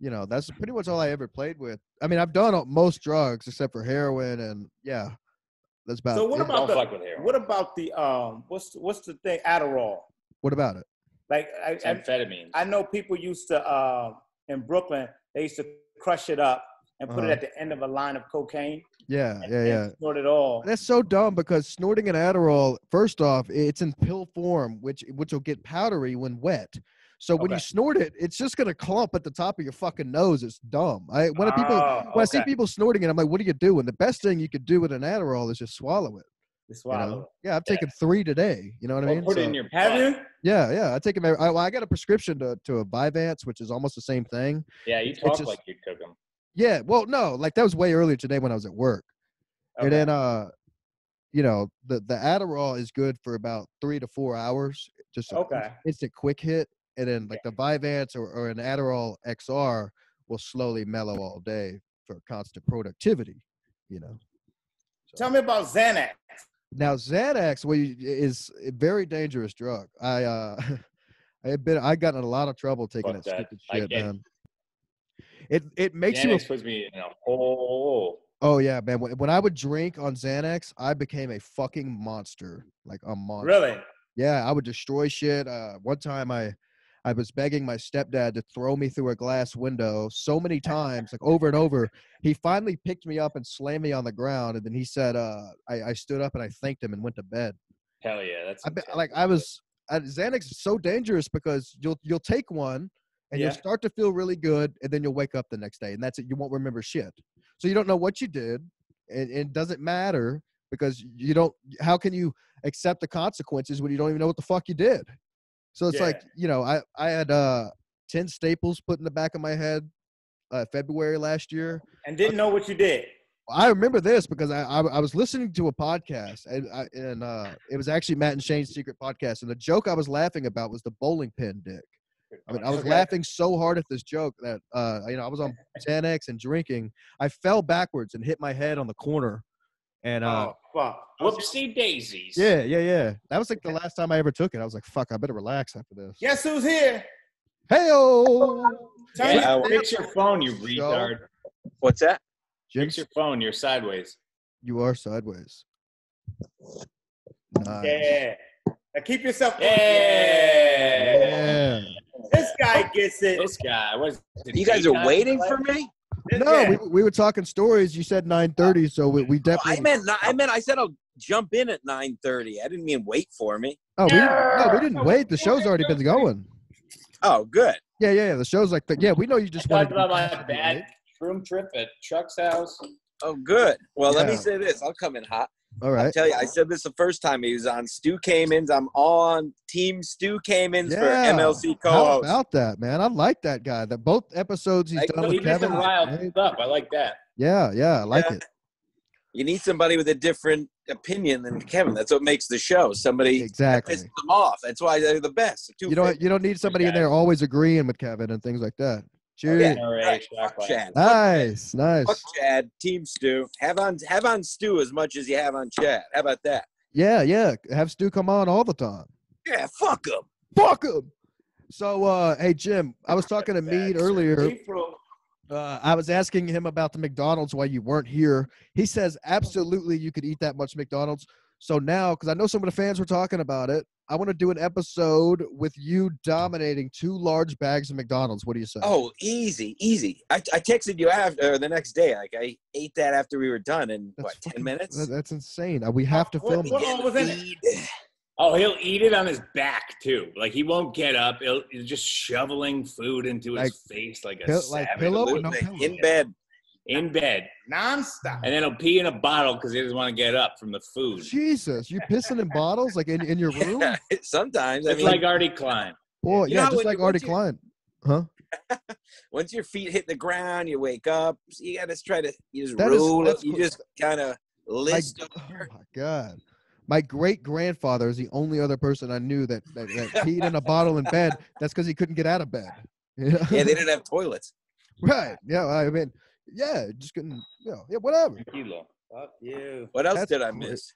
You know, that's pretty much all I ever played with. I mean, I've done most drugs except for heroin, and that's about. So what it. about fuck with heroin. What about the what's the thing? Adderall. What about it? Like amphetamine. I know people used to in Brooklyn. They used to crush it up and put it at the end of a line of cocaine. Yeah. Snort it all. That's so dumb because snorting an Adderall, first off, it's in pill form, which will get powdery when wet. So when you snort it, it's just gonna clump at the top of your fucking nose. It's dumb. When I see people snorting it, I'm like, what do you do? And the best thing you could do with an Adderall is just swallow it. Swallow it. Yeah, I've taken 3 today. You know what I mean? Put it in your. Have you? Yeah. I take them. I got a prescription to a Vyvanse, which is almost the same thing. Yeah, you talk like you took them. Yeah, well, no, like that was way earlier today when I was at work, and then the Adderall is good for about 3 to 4 hours. Just it's a quick hit. And then like the Vyvanse or an Adderall XR will slowly mellow all day for constant productivity, you know. So. Tell me about Xanax. Now Xanax is a very dangerous drug. I got in a lot of trouble taking that stupid shit, man. It makes Xanax puts me in a hole. Oh yeah, man. When I would drink on Xanax, I became a fucking monster, like a monster. Really? Yeah, I would destroy shit. One time I was begging my stepdad to throw me through a glass window so many times, like over and over. He finally picked me up and slammed me on the ground, and then he said, I stood up and I thanked him and went to bed. Hell yeah, that's Xanax is so dangerous because you'll take one and you'll start to feel really good, and then you'll wake up the next day, and that's it. You won't remember shit. So you don't know what you did, and it doesn't matter because you don't. How can you accept the consequences when you don't even know what the fuck you did? So it's like, you know, I had 10 staples put in the back of my head February last year. And didn't know what you did. I remember this because I was listening to a podcast, and it was actually Matt and Shane's secret podcast. And the joke I was laughing about was the bowling pin dick. I mean, I was laughing so hard at this joke that, I was on Xanax and drinking. I fell backwards and hit my head on the corner. And whoopsie daisies. Yeah. That was like the last time I ever took it. I was like, fuck, I better relax after this. Guess who's here? Hey-o! Fix your phone, you retard. What's that? Fix your phone. You're sideways. You are sideways. Nice. Yeah. Now keep yourself. Yeah. This guy gets it. This guy. You guys are waiting for me? No, we were talking stories. You said 9:30, so we definitely. I meant. I said I'll jump in at 9:30. I didn't mean wait for me. Oh, we didn't wait. The show's already been going. Oh, good. Yeah. The show's like, we know you just wanted Talked to about be my bad shroom trip at Chuck's house. Oh, good. Well, let me Yeah. say this. I'll come in hot. All I'll right. tell you, I said this the first time he was on. Stu Kamens. I'm on Team Stu Kamens for MLC How co-host. about that, man? I like that guy. That both episodes he's done He with gets Kevin. him riled up. I like that. Yeah, I like it. You need somebody with a different opinion than Kevin. That's what makes the show. Somebody that Exactly. pisses them off. That's why they're the best. You don't need somebody in there always agreeing with Kevin and things like that. Cheers. Yeah, right. Fuck Chad. Nice. Fuck Chad. Team Stu. Have on Stu as much as you have on Chad. How about that? Yeah. Have Stu come on all the time. Yeah, fuck him. Fuck him. So, hey, Jim, I was talking to Mead earlier. I was asking him about the McDonald's while you weren't here. He says absolutely you could eat that much McDonald's. So now, because I know some of the fans were talking about it, I want to do an episode with you dominating 2 large bags of McDonald's. What do you say? Oh, easy. I texted you after the next day. Like I ate that after we were done in 10 minutes. That's insane. We have to film it. Oh, he'll eat it on his back too. Like he won't get up. He's just shoveling food into his face like a savage. Pillow or no pillow? In bed. Nonstop. And then he'll pee in a bottle because he doesn't want to get up from the food. Jesus, you're pissing in bottles like in your room? Yeah, sometimes. It's like Artie Klein. Boy, yeah, just like Artie Klein. Huh? Once your feet hit the ground, you wake up. So you got to try to roll it. You just kind of list. Oh, my God. My great-grandfather is the only other person I knew that peed in a bottle in bed. That's because he couldn't get out of bed. Yeah, they didn't have toilets. Right. Yeah, I mean, just couldn't, whatever. Fuck you. What else did I miss?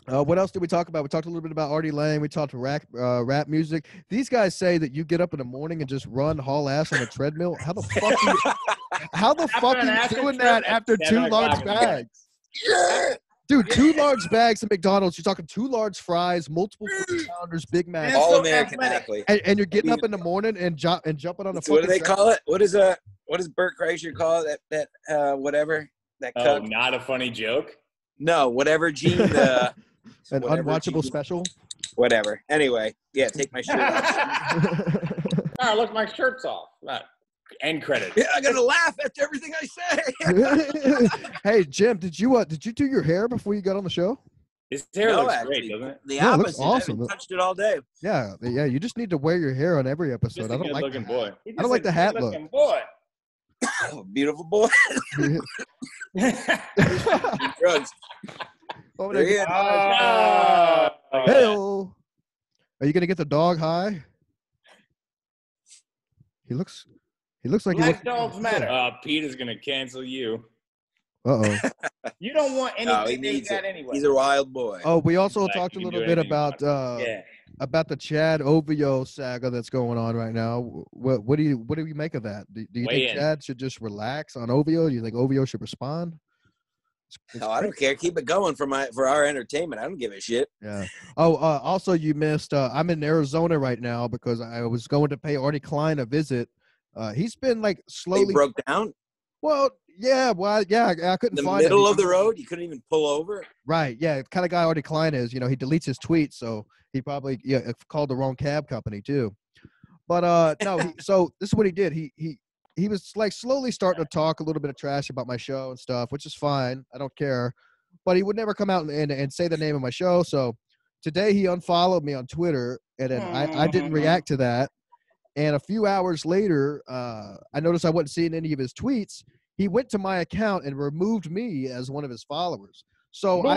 What else did we talk about? We talked a little bit about Artie Lang. We talked rap music. These guys say that you get up in the morning and just haul ass on a treadmill. How the fuck are you doing that after 2 large bags? Yeah. Dude, 2 large bags of McDonald's. You're talking 2 large fries, multiple 40-pounders, Big Macs. All American athlete. And you're getting up in the morning and jumping on the fucking. What do they call it? What does Bert Kreischer call it? That whatever that. Oh, not a funny joke. No, whatever Gene. An unwatchable special. Whatever. Anyway, yeah, take my shirt off. Oh, look, my shirt's off. End credit. Yeah, I gotta laugh after everything I say. Hey, Jim, did you do your hair before you got on the show? His hair looks great, doesn't it? The Yeah, it opposite. looks awesome. I haven't touched it all day. Yeah. You just need to wear your hair on every episode. Just a good-looking boy. I don't like the hat look. Boy. Oh, beautiful boy. Drugs. Oh, There he is. Hey-o. Are you gonna get the dog high? He looks like Black dogs matter. Pete is gonna cancel you. Uh-oh. You don't want anything he needs that it. anyway. He's a wild boy. Oh, we also Like, talked a you can little do bit anything about the Chad Ovio saga that's going on right now. What do you make of that? Do you think Chad should just relax on Ovio? Do you think Ovio should respond? No, I don't care. Keep it going for our entertainment. I don't give a shit. Yeah. Oh, also you missed. I'm in Arizona right now because I was going to pay Artie Klein a visit. He's been like slowly. He broke down. Well, yeah. I couldn't find the middle him. of the road. You couldn't even pull over. Right. Yeah. The kind of guy Artie Klein is. He deletes his tweets, so he probably called the wrong cab company too. But no. So this is what he did. He was like slowly starting to talk a little bit of trash about my show and stuff, which is fine. I don't care. But he would never come out and say the name of my show. So today he unfollowed me on Twitter, and then I didn't react to that. And a few hours later, I noticed I wasn't seeing any of his tweets. He went to my account and removed me as one of his followers. So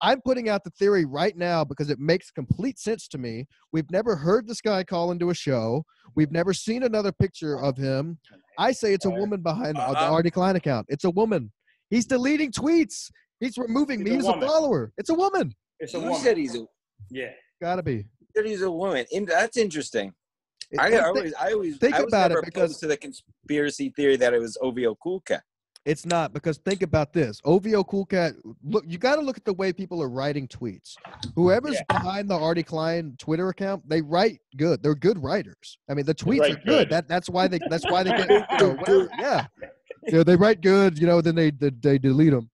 I'm putting out the theory right now because it makes complete sense to me. We've never heard this guy call into a show. We've never seen another picture of him. I say it's a woman behind the Artie Klein account. It's a woman. He's deleting tweets. He's removing me as a follower. It's a woman. It's a You woman. said he's a. Yeah. Gotta be. You said he's a woman. That's interesting. I always think I was about never it because opposed to the conspiracy theory that it was OVO Cool Cat. It's not, because think about this. OVO Cool Cat, look, you got to look at the way people are writing tweets. Whoever's behind the Artie Klein Twitter account, they write good. They're good writers. I mean, the tweets are good. That's why they get whatever. Yeah. They write good, then they delete them.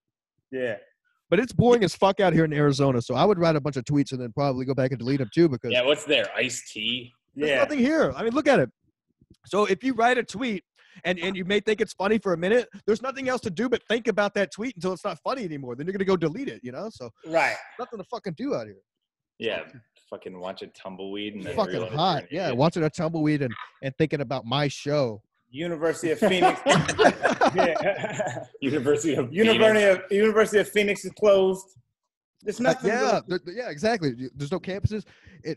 Yeah. But it's boring as fuck out here in Arizona. So I would write a bunch of tweets and then probably go back and delete them too because Yeah, what's there? Iced tea? there's nothing here. I mean, look at it. So if you write a tweet and you may think it's funny for a minute, there's nothing else to do but think about that tweet until it's not funny anymore. Then you're gonna go delete it, So Right. nothing to fucking do out here. Yeah, fucking watch a tumbleweed and then Fucking realize hot. you're an Yeah, idiot. watching a tumbleweed and thinking about my show. University of Phoenix. Yeah. University of Phoenix. University of Phoenix is closed. There's nothing. Yeah, yeah, exactly. There's no campuses.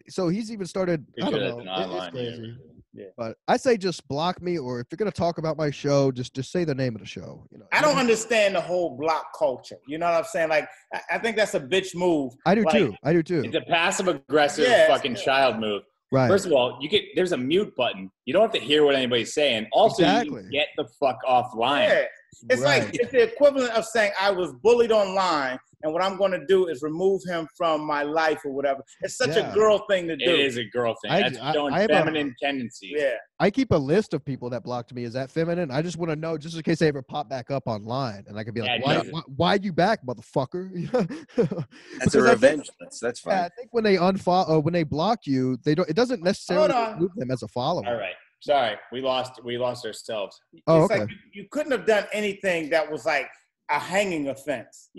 So he's even started. I Pretty don't sure know. that's an It's online crazy. university. Yeah. But I say just block me, or if you're gonna talk about my show, just say the name of the show. I don't understand the whole block culture. You know what I'm saying? Like, I think that's a bitch move. I do Like, too. I do too. It's a passive aggressive fucking child move. Right. First of all, there's a mute button. You don't have to hear what anybody's saying. Also, Exactly. you get the fuck offline. Yeah. It's Right. like it's the equivalent of saying I was bullied online, and what I'm going to do is remove him from my life or whatever. It's such a girl thing to do. It is a girl thing. That's showing I have feminine tendencies. Yeah. I keep a list of people that blocked me. Is that feminine? I just want to know, just in case they ever pop back up online, and I could be like, Yeah, why you back, motherfucker? That's a revenge list. That's fine. Yeah, I think when they unfollow or when they block you, they don't. It doesn't necessarily remove them as a follower. All right. Sorry, we lost ourselves. Oh, It's okay. like you couldn't have done anything that was like a hanging offense.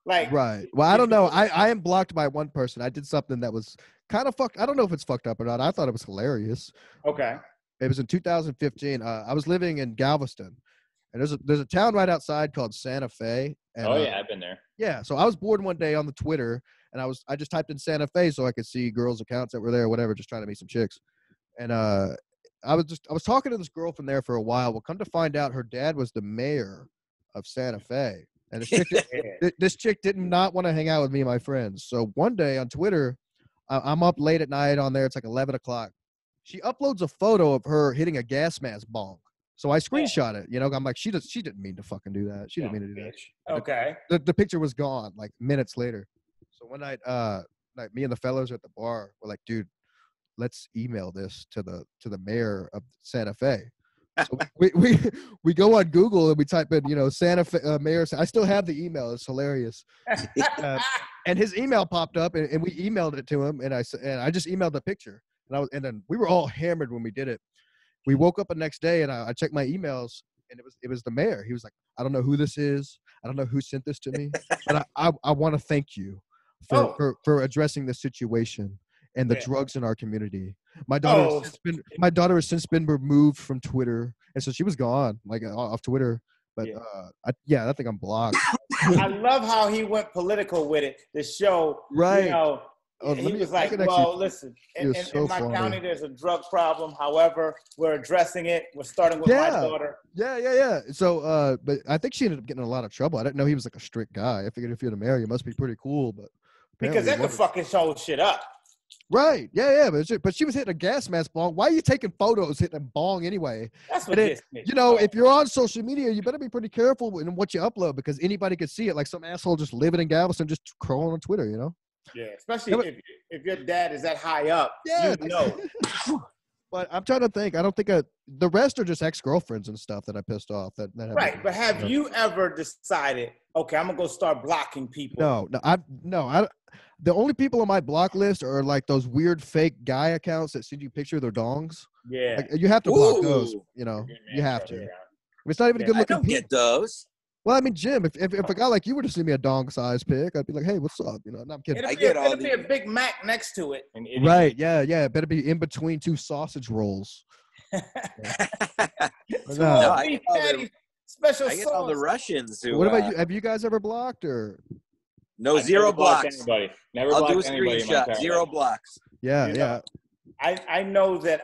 Like Right. Well, I don't know. I am blocked by one person. I did something that was kind of fucked. I don't know if it's fucked up or not. I thought it was hilarious. Okay. It was in 2015. I was living in Galveston, and there's a town right outside called Santa Fe. And, I've been there. Yeah. So I was bored one day on the Twitter, and I just typed in Santa Fe so I could see girls' accounts that were there, or whatever, just trying to meet some chicks. And I was talking to this girl from there for a while. Well, come to find out, her dad was the mayor of Santa Fe, and this chick did not want to hang out with me and my friends. So one day on Twitter, I'm up late at night on there. It's like 11 o'clock. She uploads a photo of her hitting a gas mask bong. So I screenshot it. I'm like, she didn't mean to fucking do that. She didn't mean to do that. Okay. The picture was gone like minutes later. So one night, like me and the fellows at the bar were like, dude, let's email this to the mayor of Santa Fe. So we go on Google and we type in, Santa Fe mayor. I still have the email. It's hilarious. And his email popped up and we emailed it to him. And I just emailed the picture. And then we were all hammered when we did it. We woke up the next day and I checked my emails and it was the mayor. He was like, I don't know who this is. I don't know who sent this to me, but I want to thank you for addressing the situation and the drugs in our community. My daughter has since been removed from Twitter, and so she was gone, like off Twitter. But I think I'm blocked. I love how he went political with it to show, right. He was like, well, listen, in my county, there's a drug problem. However, we're addressing it. We're starting with my daughter. Yeah. So, but I think she ended up getting in a lot of trouble. I didn't know he was like a strict guy. I figured if you're the mayor, you must be pretty cool. But because that could fuck his whole shit up. Right. Yeah. But she was hitting a gas mask bong. Why are you taking photos hitting a bong anyway? That's what if you're on social media, you better be pretty careful in what you upload because anybody could see it. Like some asshole just living in Galveston, just crawling on Twitter, Yeah, especially if your dad is that high up. Yeah. But I'm trying to think. I don't think the rest are just ex-girlfriends and stuff that I pissed off. Right. But have you ever decided, okay, I'm gonna go start blocking people? No. The only people on my block list are like those weird fake guy accounts that send you picture of their dongs. Yeah. Like, you have to block those. You have to. It's not even a good looking. I don't get those. Well, I mean, Jim, if a guy like you were to send me a dong size pic, I'd be like, hey, what's up? No, I'm kidding. It'll be a Big Mac next to it. Right? Yeah. It better be in between two sausage rolls. I get all the Russians who. What about you? Have you guys ever blocked or? No, zero blocks. Anybody. Never I'll blocked do a anybody screenshot. Zero blocks. Yeah. I know that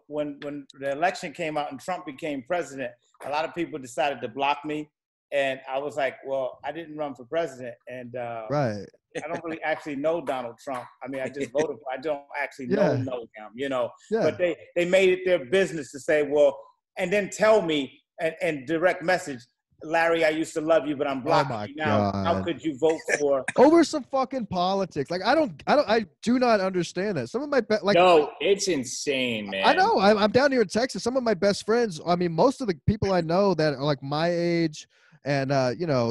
when the election came out and Trump became president, a lot of people decided to block me, and I was like, well, I didn't run for president, and right. I don't really actually know Donald Trump. I mean, I just voted for. I don't actually know him, Yeah. But they made it their business to say, well, and then tell me and direct message, Larry, I used to love you, but I'm blocking you now. God. How could you vote for over some fucking politics? Like I do not understand that. Some of my no, it's insane, man. I know. I'm down here in Texas. Some of my best friends. I mean, most of the people I know that are like my age and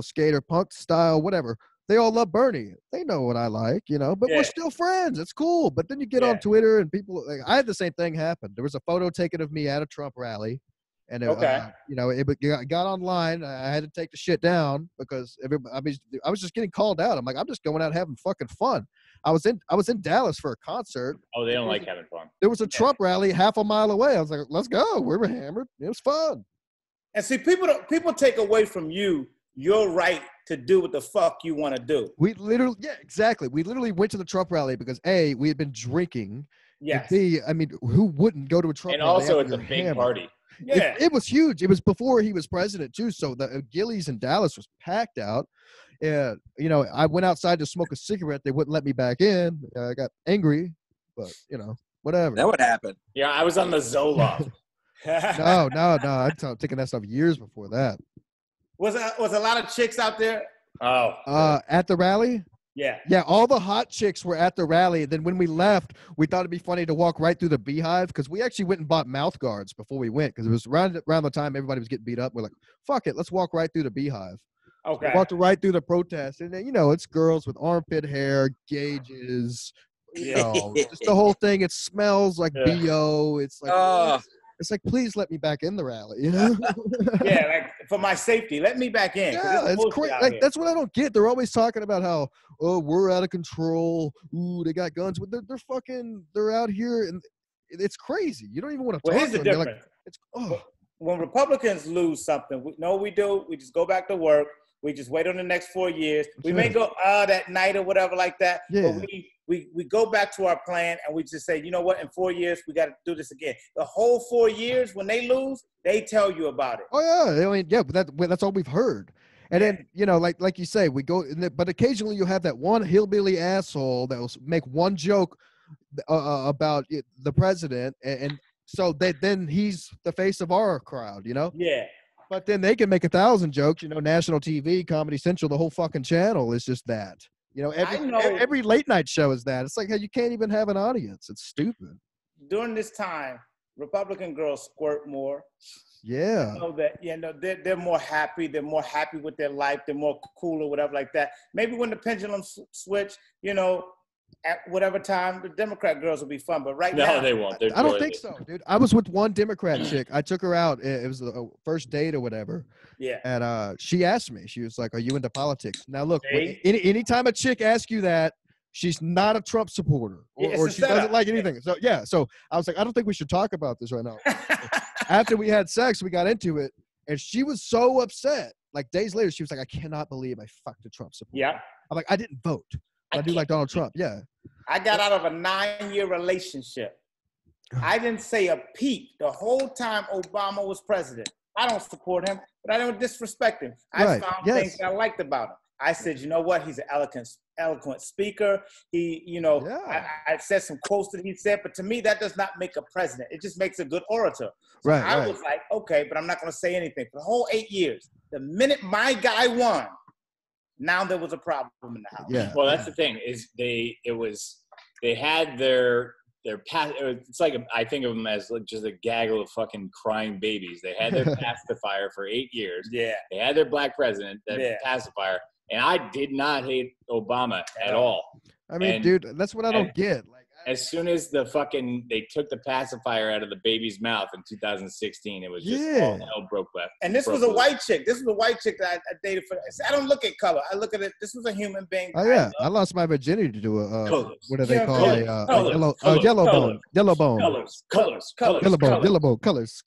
skater punk style, whatever. they all love Bernie. They know what I like, but we're still friends. It's cool. But then you get on Twitter and people, like, I had the same thing happen. There was a photo taken of me at a Trump rally. And it got online. I had to take the shit down because I was just getting called out. I'm like, I'm just going out having fucking fun. I was in Dallas for a concert. Oh, they don't like having fun. There was a Trump rally half a mile away. I was like, let's go. We were hammered. It was fun. And see, people take away from you your right to do what the fuck you want to do. We literally, exactly. We literally went to the Trump rally because A, we had been drinking. Yes. And B, I mean, who wouldn't go to a Trump and rally? And also, it's a big party. Yeah, it was huge. It was before he was president too, so the Gillies in Dallas was packed out. And I went outside to smoke a cigarette. They wouldn't let me back in. I got angry, but whatever. That would happen. Yeah, I was on the Zoloft. No. I'm taking that stuff years before that. Was a lot of chicks out there? Oh, at the rally. Yeah, all the hot chicks were at the rally. Then when we left, we thought it'd be funny to walk right through the Beehive because we actually went and bought mouth guards before we went because it was around the time everybody was getting beat up. We're like, fuck it, let's walk right through the Beehive. Okay. We walked right through the protest, and then it's girls with armpit hair, gauges, just the whole thing. It smells like BO. It's like it's like, please let me back in the rally, Yeah, like for my safety, let me back in. Yeah, it's crazy. Like, that's what I don't get. They're always talking about how, we're out of control. Ooh, they got guns. They're out here, and it's crazy. You don't even want to talk here's to the them. difference. Like, when Republicans lose something, we do. We just go back to work. We just wait on the next 4 years. We may go that night or whatever like that. Yeah. But we go back to our plan and we just say, you know what? In 4 years, we got to do this again. The whole 4 years, when they lose, they tell you about it. Oh yeah, I mean, but that's all we've heard. And then like you say, we go, but occasionally you'll have that one hillbilly asshole that will make one joke about the president, and so then he's the face of our crowd, Yeah. But then they can make 1,000 jokes, national TV, Comedy Central, the whole fucking channel is just that. Every late night show is that. It's like, you can't even have an audience. It's stupid. During this time, Republican girls squirt more. Yeah. They're more happy. They're more happy with their life. They're more cool or whatever like that. Maybe when the pendulum switch, at whatever time, the Democrat girls will be fun. But now, they won't. I don't think so, dude. I was with one Democrat chick. I took her out. It was a first date or whatever. Yeah. And she asked me. She was like, "Are you into politics?" Now, look, anytime a chick asks you that, she's not a Trump supporter or she doesn't like anything. So so I was like, I don't think we should talk about this right now. After we had sex, we got into it, and she was so upset. Like days later, she was like, "I cannot believe I fucked a Trump supporter." Yeah. I'm like, I didn't vote. I do like Donald Trump. Yeah. I got out of a 9-year relationship. I didn't say a peep the whole time Obama was president. I don't support him, but I don't disrespect him. I found things that I liked about him. I said, you know what? He's an eloquent speaker. He, I said some quotes that he said, but to me, that does not make a president. It just makes a good orator. So I was like, okay, but I'm not going to say anything. For the whole 8 years, the minute my guy won, now there was a problem in the house. Yeah. Well, that's the thing is they had their it's like I think of them as like just a gaggle of fucking crying babies. They had their pacifier for 8 years. Yeah. They had their black president, their pacifier, and I did not hate Obama at all. I mean, dude, that's what I don't get. Like, as soon as they took the pacifier out of the baby's mouth in 2016, it was just all hell broke left. And this was a white chick. This was a white chick that I dated for. I don't look at color. I look at it. This was a human being. Oh yeah, I lost my virginity to a what do they call yellow bone? Yellow bone. Colors.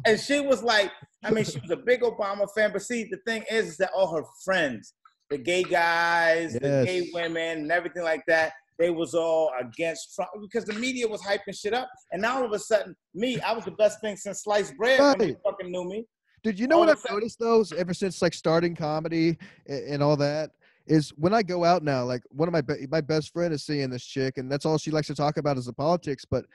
And she was like, I mean, she was a big Obama fan. But see, the thing is that all her friends, the gay guys, the gay women, and everything like that, they was all against Trump because the media was hyping shit up. And now all of a sudden, I was the best thing since sliced bread when you fucking knew me. Dude, you know what I've noticed though, ever since like starting comedy and all that, is when I go out now, like one of my best friend is seeing this chick, and that's all she likes to talk about is the politics. But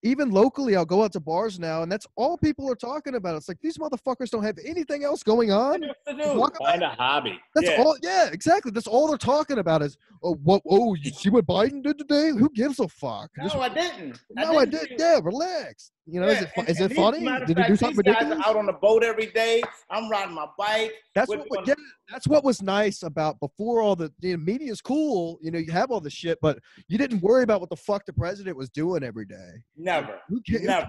even locally, I'll go out to bars now, and that's all people are talking about. It's like these motherfuckers don't have anything else going on. Find a hobby. That's all. Yeah, exactly. That's all they're talking about is, you see what Biden did today? Who gives a fuck? No, I didn't. I did. Yeah, relax. You know, is it funny? Did he do something these guys ridiculous? are out on the boat every day. I'm riding my bike. That's what was nice about before all the media is cool. You know, you have all the shit, but you didn't worry about what the fuck the president was doing every day. Never. Who cares?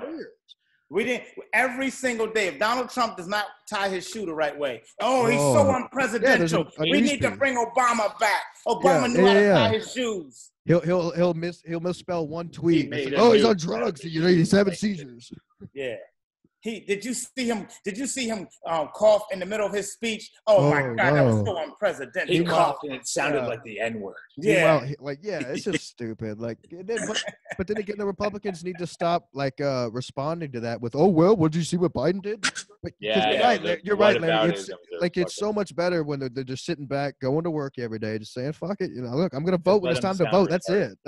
We didn't. Every single day, if Donald Trump does not tie his shoe the right way, he's so unpresidential. We need to bring Obama back. Obama knew how to tie his shoes. He'll misspell one tweet. He's on drugs. You know, he's having seizures. Yeah. Did you see him cough in the middle of his speech? Oh my God, that was so unprecedented. He coughed and it sounded like the N-word. Yeah. It's just stupid. But then again, the Republicans need to stop responding to that with, "Oh well, did you see what Biden did?" You're right, Larry. It's so much better when they're just sitting back, going to work every day, just saying, "Fuck it," you know. Look, I'm gonna vote when it's time to vote. That's it.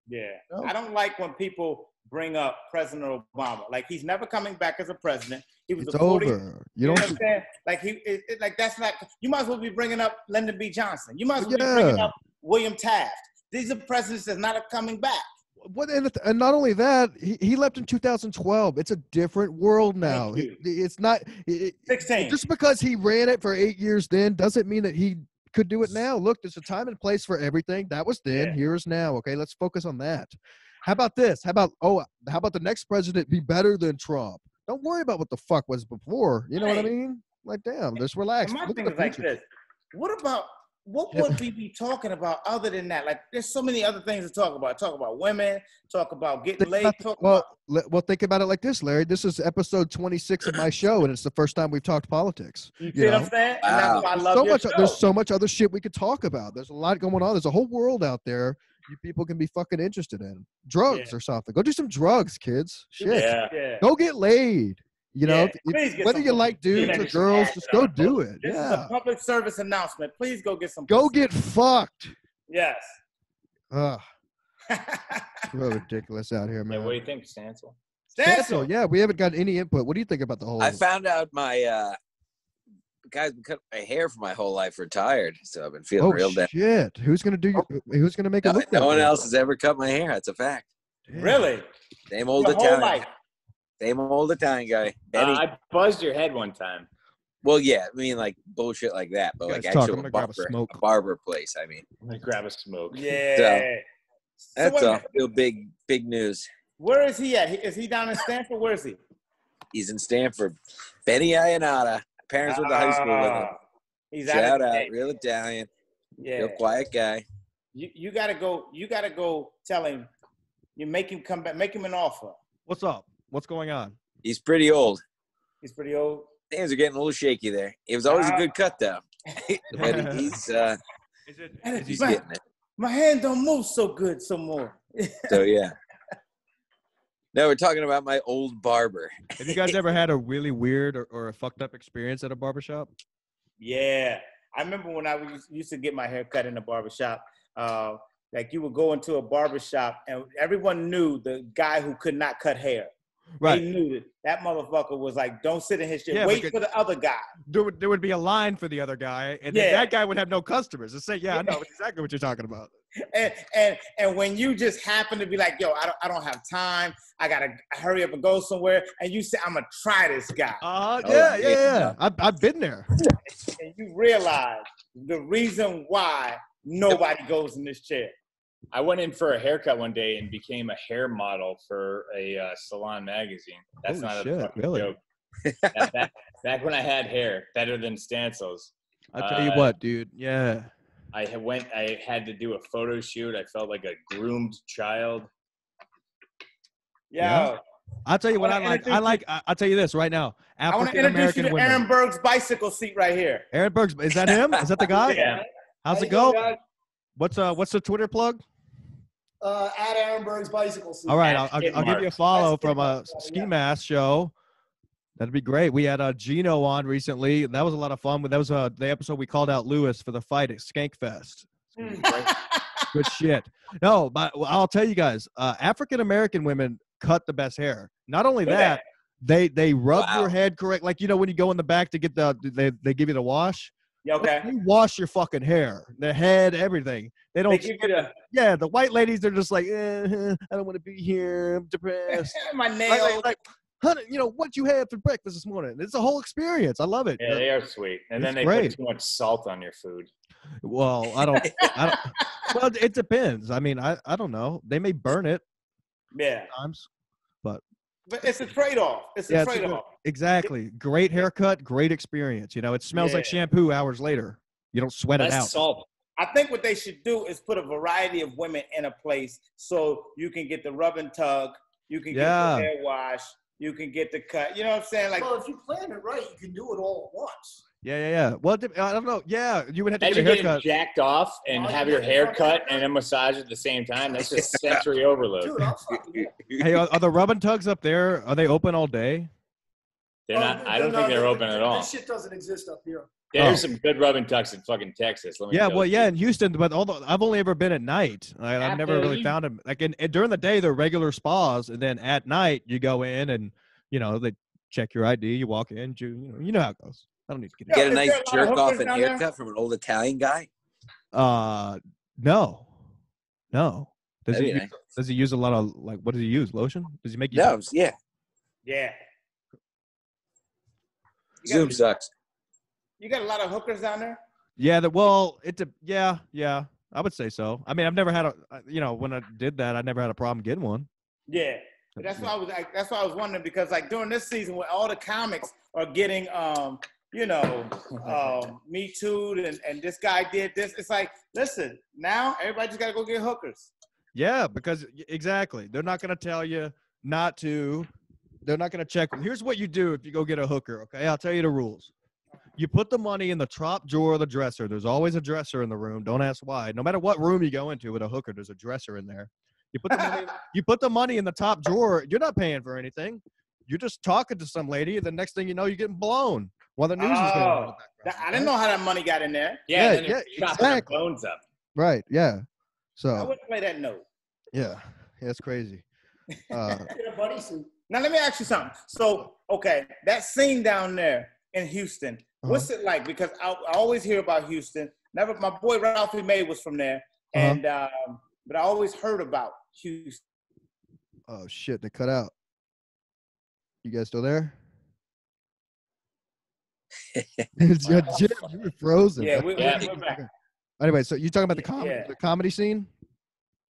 Yeah. I don't like when people bring up President Obama. Like, he's never coming back as a president. He was over. You don't understand? That's not. You might as well be bringing up Lyndon B. Johnson. You might as well be bringing up William Taft. These are presidents that's not coming back. And not only that, he left in 2012. It's a different world now. It's not 16. Just because he ran it for 8 years then doesn't mean that he could do it now. Look, there's a time and place for everything. That was then. Here's now. Okay, let's focus on that. How about this? How about the next president be better than Trump? Don't worry about what the fuck was before. You know what I mean? Like, damn, just relax. My thing is like this. What would we be talking about other than that? Like, there's so many other things to talk about. Talk about women. Talk about getting laid. Think about it like this, Larry. This is episode 26 of my show, and it's the first time we've talked politics. You see what I'm saying? And that's why I love your show. There's so much other shit we could talk about. There's a lot going on. There's a whole world out there you people can be fucking interested in. Drugs or something. Go do some drugs, kids. Shit. Yeah. Go get laid. You know, whether you like dudes or girls, just go do it. This is a public service announcement. Please go get some. Go get fucked. Yes. So ridiculous out here, man. Yeah, what do you think, Stancil? Stancil, yeah, we haven't got any input. What do you think about the whole? I found out my guy's been cutting my hair for my whole life, retired, so I've been feeling real down. Shit, who's gonna make it look? No one else has ever cut my hair. That's a fact. Damn. Really? Same old Italian. Same old Italian guy. I buzzed your head one time. Well, yeah, I mean, like bullshit like that, but like actual barber place. I mean, I'm gonna grab a smoke. Yeah. So, that's all. Real big news. Where is he at? Is he down in Stanford? Where is he? He's in Stanford. Benny Ionata. Parents went to high school with him. He's Shout out, real Italian. Yeah. Real quiet guy. You gotta go. You gotta go. Tell him. You make him come back. Make him an offer. What's up? What's going on? He's pretty old. He's pretty old. Hands are getting a little shaky there. It was always a good cut though. But he's getting it. My hand don't move so good some more. So yeah. No, we're talking about my old barber. Have you guys ever had a really weird or a fucked up experience at a barbershop? Yeah. I remember when I used to get my hair cut in a barbershop. Like, you would go into a barbershop and everyone knew the guy who could not cut hair. Right. They knew that motherfucker was like, don't sit in his shit. Yeah, wait for the other guy. There would be a line for the other guy, and then that guy would have no customers. And say, I know exactly what you're talking about. And when you just happen to be like, yo, I don't have time. I got to hurry up and go somewhere. And you say, I'm going to try this guy. Yeah. I've been there. And you realize the reason why nobody goes in this chair. I went in for a haircut one day and became a hair model for a salon magazine. That's not a fucking joke. Back when I had hair, better than Stancil's. I'll tell you what, dude. Yeah. I had to do a photo shoot. I felt like a groomed child. Yeah. I'll tell you what I'll tell you this right now. I want to introduce you to Aaron Berg's bicycle seat right here. Aaron Berg's, is that him? Is that the guy? Yeah. How's it go? What's the Twitter plug? At Aaron Berg's bicycle seat. All right, I'll give you a follow from a Ski Mask show. That'd be great. We had Gino on recently. That was a lot of fun. That was the episode we called out Lewis for the fight at Skankfest. Good shit. No, but I'll tell you guys, African American women cut the best hair. Not only that, they rub your head correct. Like, when you go in the back to get they give you the wash. Yeah, okay. They wash your fucking hair, the head, everything. They don't. Yeah, the white ladies, they're just like, I don't want to be here. I'm depressed. My nails. Like, honey, what you had for breakfast this morning? It's a whole experience. I love it. Yeah, they are sweet. And then they put too much salt on your food. Well, I don't. Well, it depends. I mean, I don't know. They may burn it. Yeah. Sometimes, but it's a trade-off. It's a trade-off. Exactly. Great haircut, great experience. It smells like shampoo hours later. You don't sweat it out. Salt. I think what they should do is put a variety of women in a place so you can get the rub and tug, you can get the hair wash, you can get the cut. You know what I'm saying? Like, well, if you plan it right, you can do it all at once. Yeah. Well, I don't know. Yeah, you would have to get a haircut. Jacked off and have your hair cut and a massage at the same time. That's just sensory overload. Dude, hey, are the rub and tugs up there? Are they open all day? They're not. I don't think they're open at all. This shit doesn't exist up here. There's some good rub and tugs in fucking Texas. In Houston, but I've only ever been at night. I've never really found them. Like during the day, they're regular spas, and then at night you go in and they check your ID. You walk in, you know how it goes. I don't need to get a nice jerk off and haircut from an old Italian guy. No. Does he use a lot of what does he use? Lotion? Does he make you? No, yeah. Zoom sucks. You got a lot of hookers down there? Yeah, yeah. I would say so. I mean, I've never had when I did that, I never had a problem getting one. Yeah. But that's why I was wondering, because during this season when all the comics are getting Me Too and this guy did this, it's like, listen, now everybody just gotta go get hookers. Yeah, because exactly. They're not gonna tell you not to. They're not gonna check. Here's what you do if you go get a hooker, okay? I'll tell you the rules. You put the money in the top drawer of the dresser. There's always a dresser in the room. Don't ask why. No matter what room you go into with a hooker, there's a dresser in there. You put the money in the top drawer. You're not paying for anything. You're just talking to some lady, and the next thing you know, you're getting blown while the news is going on in the background. I didn't know how that money got in there. Yeah, exactly. Bones up. Right. Yeah. So I wouldn't play that note. Yeah, it's crazy. Get a buddy suit. Now let me ask you something. So, okay, that scene down there in Houston, what's it like? Because I always hear about Houston. Never, my boy Ralphie Mead was from there, and but I always heard about Houston. Oh shit! They cut out. You guys still there? Jim, you were frozen. Yeah, we're back. Anyway, so you talking about the comedy scene?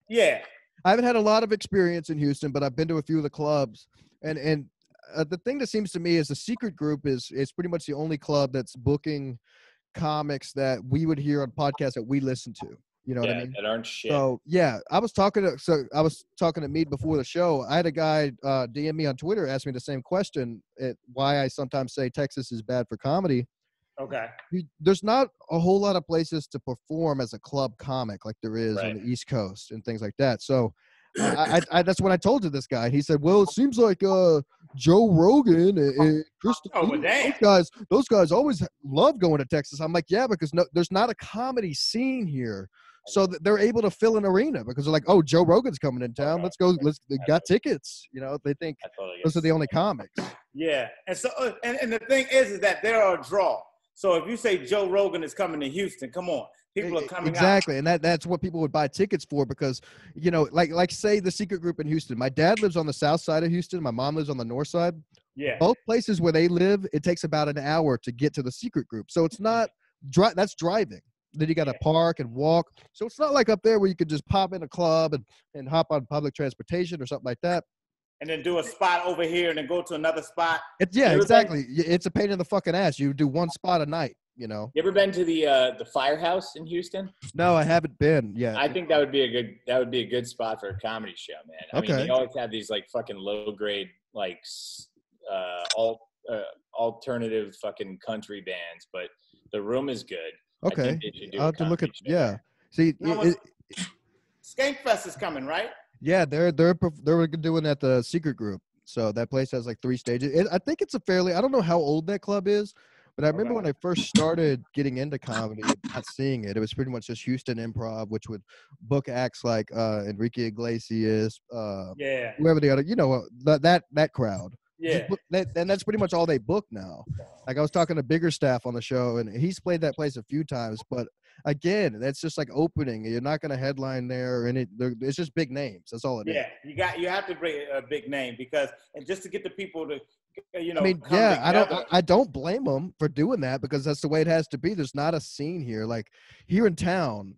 Yeah. I haven't had a lot of experience in Houston, but I've been to a few of the clubs, and the thing that seems to me is the Secret Group is pretty much the only club that's booking comics that we would hear on podcasts that we listen to. You know what I mean? That aren't shit. So yeah, I was talking to Mead before the show. I had a guy DM me on Twitter, ask me the same question, why I sometimes say Texas is bad for comedy. Okay. There's not a whole lot of places to perform as a club comic like there is on the East Coast and things like that. So I that's what I told to this guy. He said, well, it seems like Joe Rogan and those guys always love going to Texas. I'm like, yeah, because there's not a comedy scene here. So they're able to fill an arena because they're like, oh, Joe Rogan's coming in town. Let's go. They got tickets. They think those are the only comics. Yeah. And so, and the thing is that they're a draw. So if you say Joe Rogan is coming to Houston, come on, people are coming exactly, out. And that's what people would buy tickets for because like say the Secret Group in Houston. My dad lives on the south side of Houston. My mom lives on the north side. Yeah, both places where they live, it takes about an hour to get to the Secret Group. So it's not that's driving. Then you got to park and walk. So it's not like up there where you could just pop in a club and hop on public transportation or something like that. And then do a spot over here and then go to another spot. Exactly. It's a pain in the fucking ass. You do one spot a night, You ever been to the Firehouse in Houston? No, I haven't been. Yeah. I think that would be a good spot for a comedy show, man. I mean, they always have these like fucking low grade like alternative fucking country bands, but the room is good. Okay. I'll have to look at See, Skankfest is coming, right? Yeah, they're doing at the Secret Group. So that place has like 3 stages. I think it's I don't know how old that club is, but I remember when I first started getting into comedy, not seeing it. It was pretty much just Houston Improv, which would book acts like Enrique Iglesias, whoever the other, that crowd. Yeah. And that's pretty much all they book now. Like I was talking to Biggerstaff on the show, and he's played that place a few times. But again, that's just like opening. You're not going to headline there, and it's just big names. That's all it is. Yeah, you have to bring a big name and just to get the people to, I mean, I don't blame them for doing that because that's the way it has to be. There's not a scene here. Like here in town,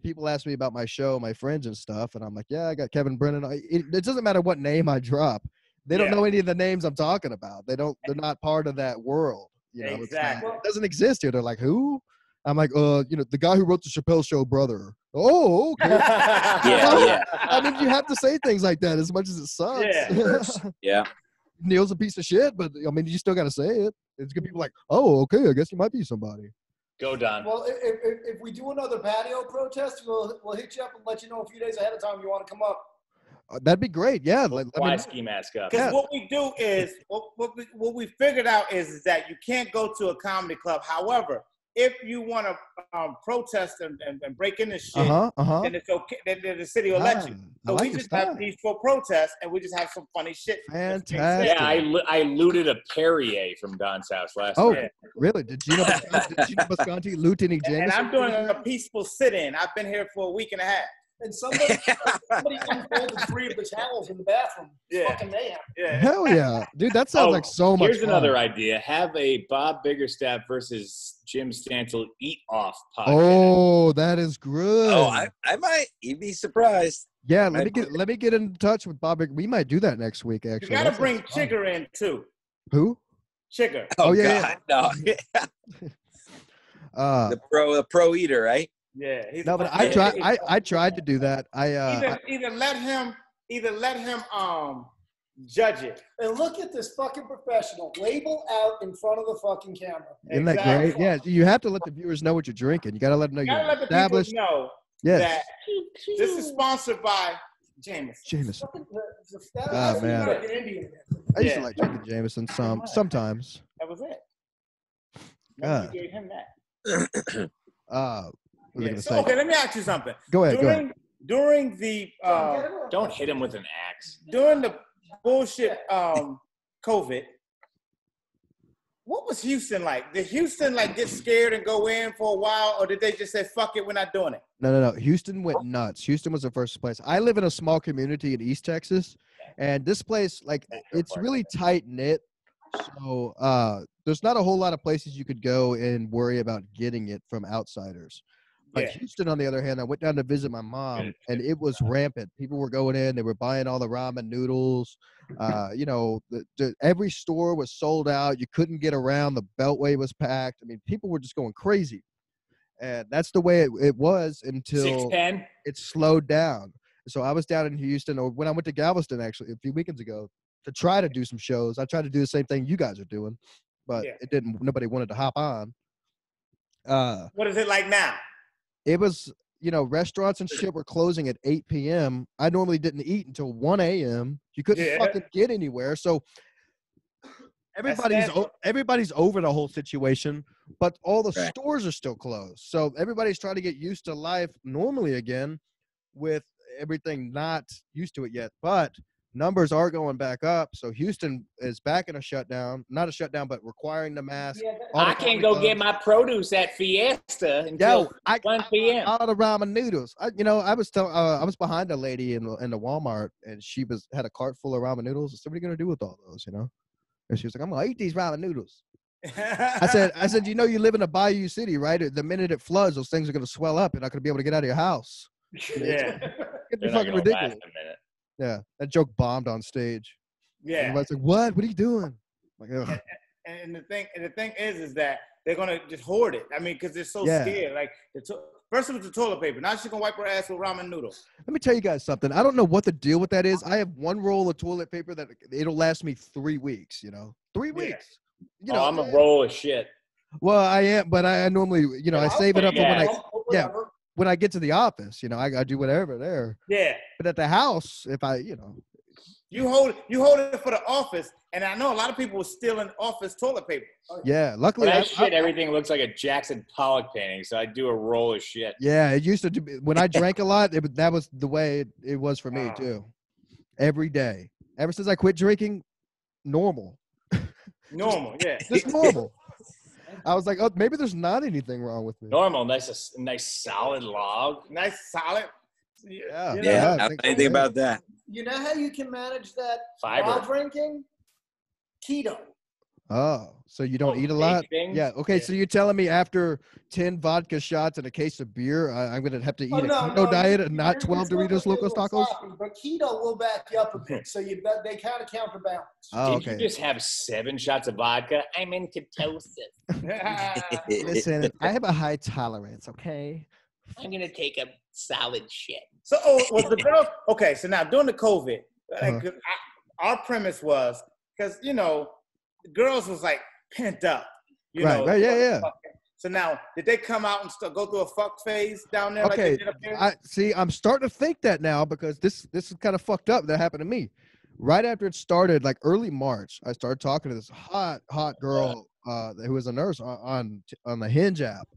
people ask me about my show, my friends and stuff, and I'm like, yeah, I got Kevin Brennan. It doesn't matter what name I drop. They don't know any of the names I'm talking about. They're not part of that world. Exactly. It doesn't exist here. They're like, who? I'm like, the guy who wrote the Chappelle Show brother. Oh, okay. Yeah. I mean, you have to say things like that as much as it sucks. Yeah. Neil's a piece of shit, but I mean, you still got to say it. It's good. People like, oh, okay, I guess he might be somebody. Go, Don. Well, if we do another patio protest, we'll hit you up and let you know a few days ahead of time you want to come up. That'd be great. Yeah. Fly ski mask up. Because what we do is, what we figured out is that you can't go to a comedy club. However, if you want to protest and break in this shit, then it's okay. Then the city will let you. So we just have peaceful protests, and we just have some funny shit. Fantastic. Yeah, I looted a Perrier from Don's house last night. Really? Did Gino Bisconti loot any Jameson? And I'm doing a peaceful sit-in. I've been here for a week and a half. And somebody unfolded 3 of the towels in the bathroom. Fucking mayhem. Yeah. Hell yeah. Dude, that sounds like so much Here's fun. another idea. Have a Bob Biggerstaff versus Jim Stancil eat-off podcast. Oh, that is good. Oh, I might. You'd be surprised. Yeah, let me get in touch with Bob. We might do that next week, actually. You got to bring Chigger in, too. Who? Chigger. Oh, yeah. God, no. The pro eater, right? Yeah. But I tried to do that. Either let him judge it. And look at this fucking professional. Label out in front of the fucking camera. Isn't that great? Yeah, you have to let the viewers know what you're drinking. You got to let them know you're established. You gotta let the people know that this is sponsored by Jameson. Oh, man. I used to like drinking Jameson sometimes. That was it. You gave him that. Okay, let me ask you something. Go ahead. During the don't hit him with an axe. During the bullshit COVID, what was Houston like? Did Houston get scared and go in for a while, or did they just say fuck it, we're not doing it? No. Houston went nuts. Houston was the first place. I live in a small community in East Texas, and this place it's really tight knit. So there's not a whole lot of places you could go and worry about getting it from outsiders. But Houston, on the other hand, I went down to visit my mom, and it was rampant. People were going in. They were buying all the ramen noodles. Every store was sold out. You couldn't get around. The Beltway was packed. I mean, people were just going crazy. And that's the way it was until it slowed down. So I was down in Houston, or when I went to Galveston, actually, a few weekends ago, to try to do some shows. I tried to do the same thing you guys are doing, but it didn't. Nobody wanted to hop on. What is it like now? It was, restaurants and shit were closing at 8 p.m. I normally didn't eat until 1 a.m. You couldn't fucking get anywhere. So everybody's over the whole situation, but all the stores are still closed. So everybody's trying to get used to life normally again with everything not used to it yet. But numbers are going back up. So Houston is back in a shutdown. Not a shutdown, but requiring the mask. I can't go get my produce at Fiesta until 1 p.m. All the ramen noodles. I was behind a lady in the Walmart, and she had a cart full of ramen noodles. I said, what are you going to do with all those, And she was like, I'm going to eat these ramen noodles. I said, you live in a bayou city, right? The minute it floods, those things are going to swell up. You're not going to be able to get out of your house. Yeah. It's fucking ridiculous. Yeah, that joke bombed on stage. Yeah, everybody's like, "What? What are you doing?" Like, and the thing is that they're gonna just hoard it. I mean, because they're so scared. Like, first it was the toilet paper. Now she's gonna wipe her ass with ramen noodles. Let me tell you guys something. I don't know what the deal with that is. I have one roll of toilet paper that it'll last me 3 weeks. 3 weeks. I'm a roll of shit. Well, I am, but I normally, I save it up for when I get to the office, I do whatever there. Yeah. But at the house, if I, You hold it for the office, and I know a lot of people were stealing office toilet paper. Yeah, luckily. Everything looks like a Jackson Pollock painting, so I do a roll of shit. Yeah, it used to do, when I drank a lot, that was the way it was for me, too. Every day. Ever since I quit drinking, normal. Normal, yeah. Just normal. I was like, oh, maybe there's not anything wrong with me. Normal, nice solid log. Nice, solid. Yeah. Yeah, I I think don't anything so. about that. You know how you can manage that Fiber. while drinking? Keto. Oh, so you don't eat a baked lot? things? Yeah. Okay. So you're telling me after 10 vodka shots and a case of beer, I'm going to have to eat a keto diet and not 12 Doritos Locos Tacos? But keto will back you up a bit, so they kind of counterbalance. Oh, Did you okay. just have 7 shots of vodka? I'm in ketosis. Listen, I have a high tolerance, okay? I'm going to take a solid shit. So, was the girls okay? So now during the COVID, our premise was because the girls was like pent up, Right, yeah. So now, did they come out and go through a fuck phase down there? Okay, like they did up there? I'm starting to think that now because this is kind of fucked up. That happened to me. Right after it started, like early March, I started talking to this hot girl who was a nurse on the Hinge app.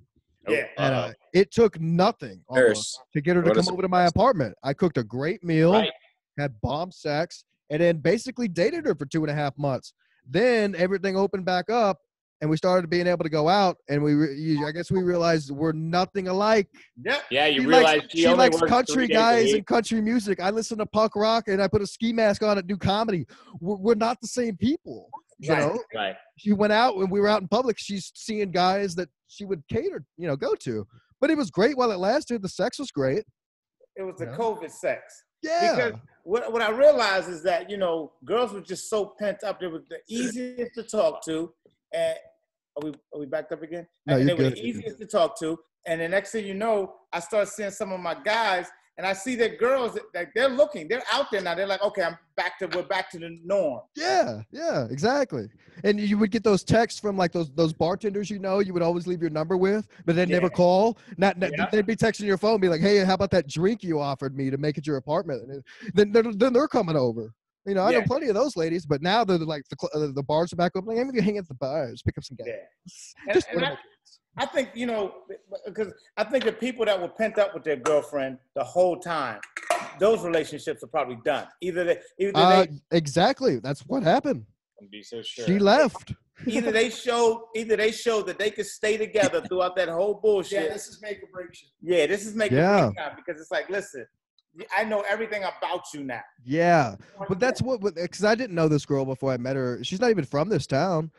Yeah. And it took nothing almost to get her to come over to my apartment. I cooked a great meal, had bomb sex, and then basically dated her for 2.5 months. Then everything opened back up, and we started being able to go out, and I guess we realized we're nothing alike. Yep. Yeah, you realize she likes country guys and country music. I listen to punk rock, and I put a ski mask on and do comedy. We're not the same people. You know? Right. She went out when we were out in public. She's seeing guys that she would cater, go to. But it was great while it lasted. The sex was great. It was the COVID sex. Yeah. Because what I realized is that, girls were just so pent up. They were the easiest to talk to. And are we backed up again? No, and you're they were good. the easiest to talk to. And the next thing you know, I start seeing some of my guys, and I see that girls that they're looking, they're out there now. They're like, okay, we're back to the norm. Yeah, exactly. And you would get those texts from like those bartenders, you would always leave your number with, but they'd never call. They'd be texting your phone, be like, hey, how about that drink you offered me to make it your apartment? And then they're coming over. I know plenty of those ladies, but now they're like the bars are back open. Like, I'm gonna hang at the bars, pick up some guys. Yeah. I think, because I think the people that were pent up with their girlfriend the whole time, those relationships are probably done. Exactly. That's what happened. I'd be so sure. She left. Either they showed that they could stay together throughout that whole bullshit. Yeah, this is make or break shit. Yeah, this is make or break time, because it's like, listen, I know everything about you now. Yeah, but that's because I didn't know this girl before I met her. She's not even from this town.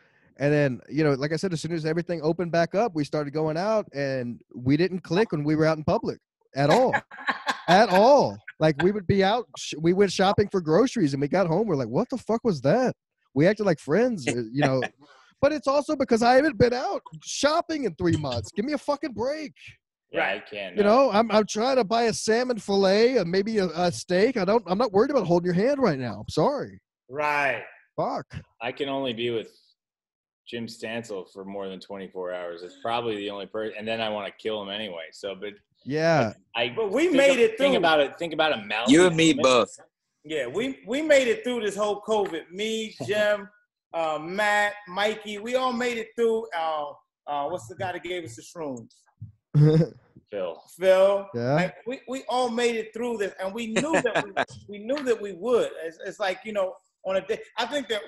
And then, like I said, as soon as everything opened back up, we started going out, and we didn't click when we were out in public at all. At all. Like, we would be out. We went shopping for groceries, and we got home. We're like, what the fuck was that? We acted like friends, But it's also because I haven't been out shopping in 3 months. Give me a fucking break. Yeah, I can. I'm trying to buy a salmon fillet and maybe a steak. I'm not worried about holding your hand right now. I'm sorry. Right. Fuck. I can only be with Jim Stancil for more than 24 hours. It's probably the only person, and then I want to kill him anyway. So, but yeah, but we made it through. Think about a Mel. You and me both. Yeah, we made it through this whole COVID. Me, Jim, Matt, Mikey, we all made it through. What's the guy that gave us the shrooms? Phil. Yeah. Like, we all made it through this, and we knew that we would. It's like, on a day. I think that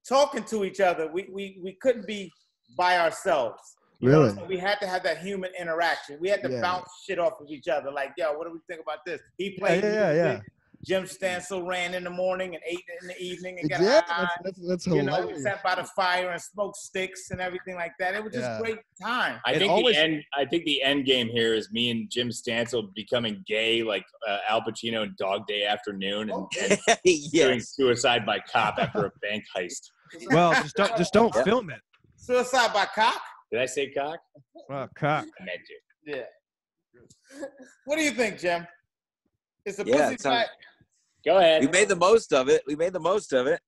talking to each other, we couldn't be by ourselves. Really? So we had to have that human interaction. We had to bounce shit off of each other. Like, yo, what do we think about this? He played music. Jim Stancil ran in the morning and ate in the evening and got high. That's hilarious. We sat by the fire and smoked sticks and everything like that. It was just a great time. I think the end game here is me and Jim Stancil becoming gay, like Al Pacino in Dog Day Afternoon, and doing suicide by cop after a bank heist. Well, just don't film it. Suicide by cock? Did I say cock? Well, cock. I meant to. Yeah. What do you think, Jim? It's a pussy fight. Go ahead. We made the most of it.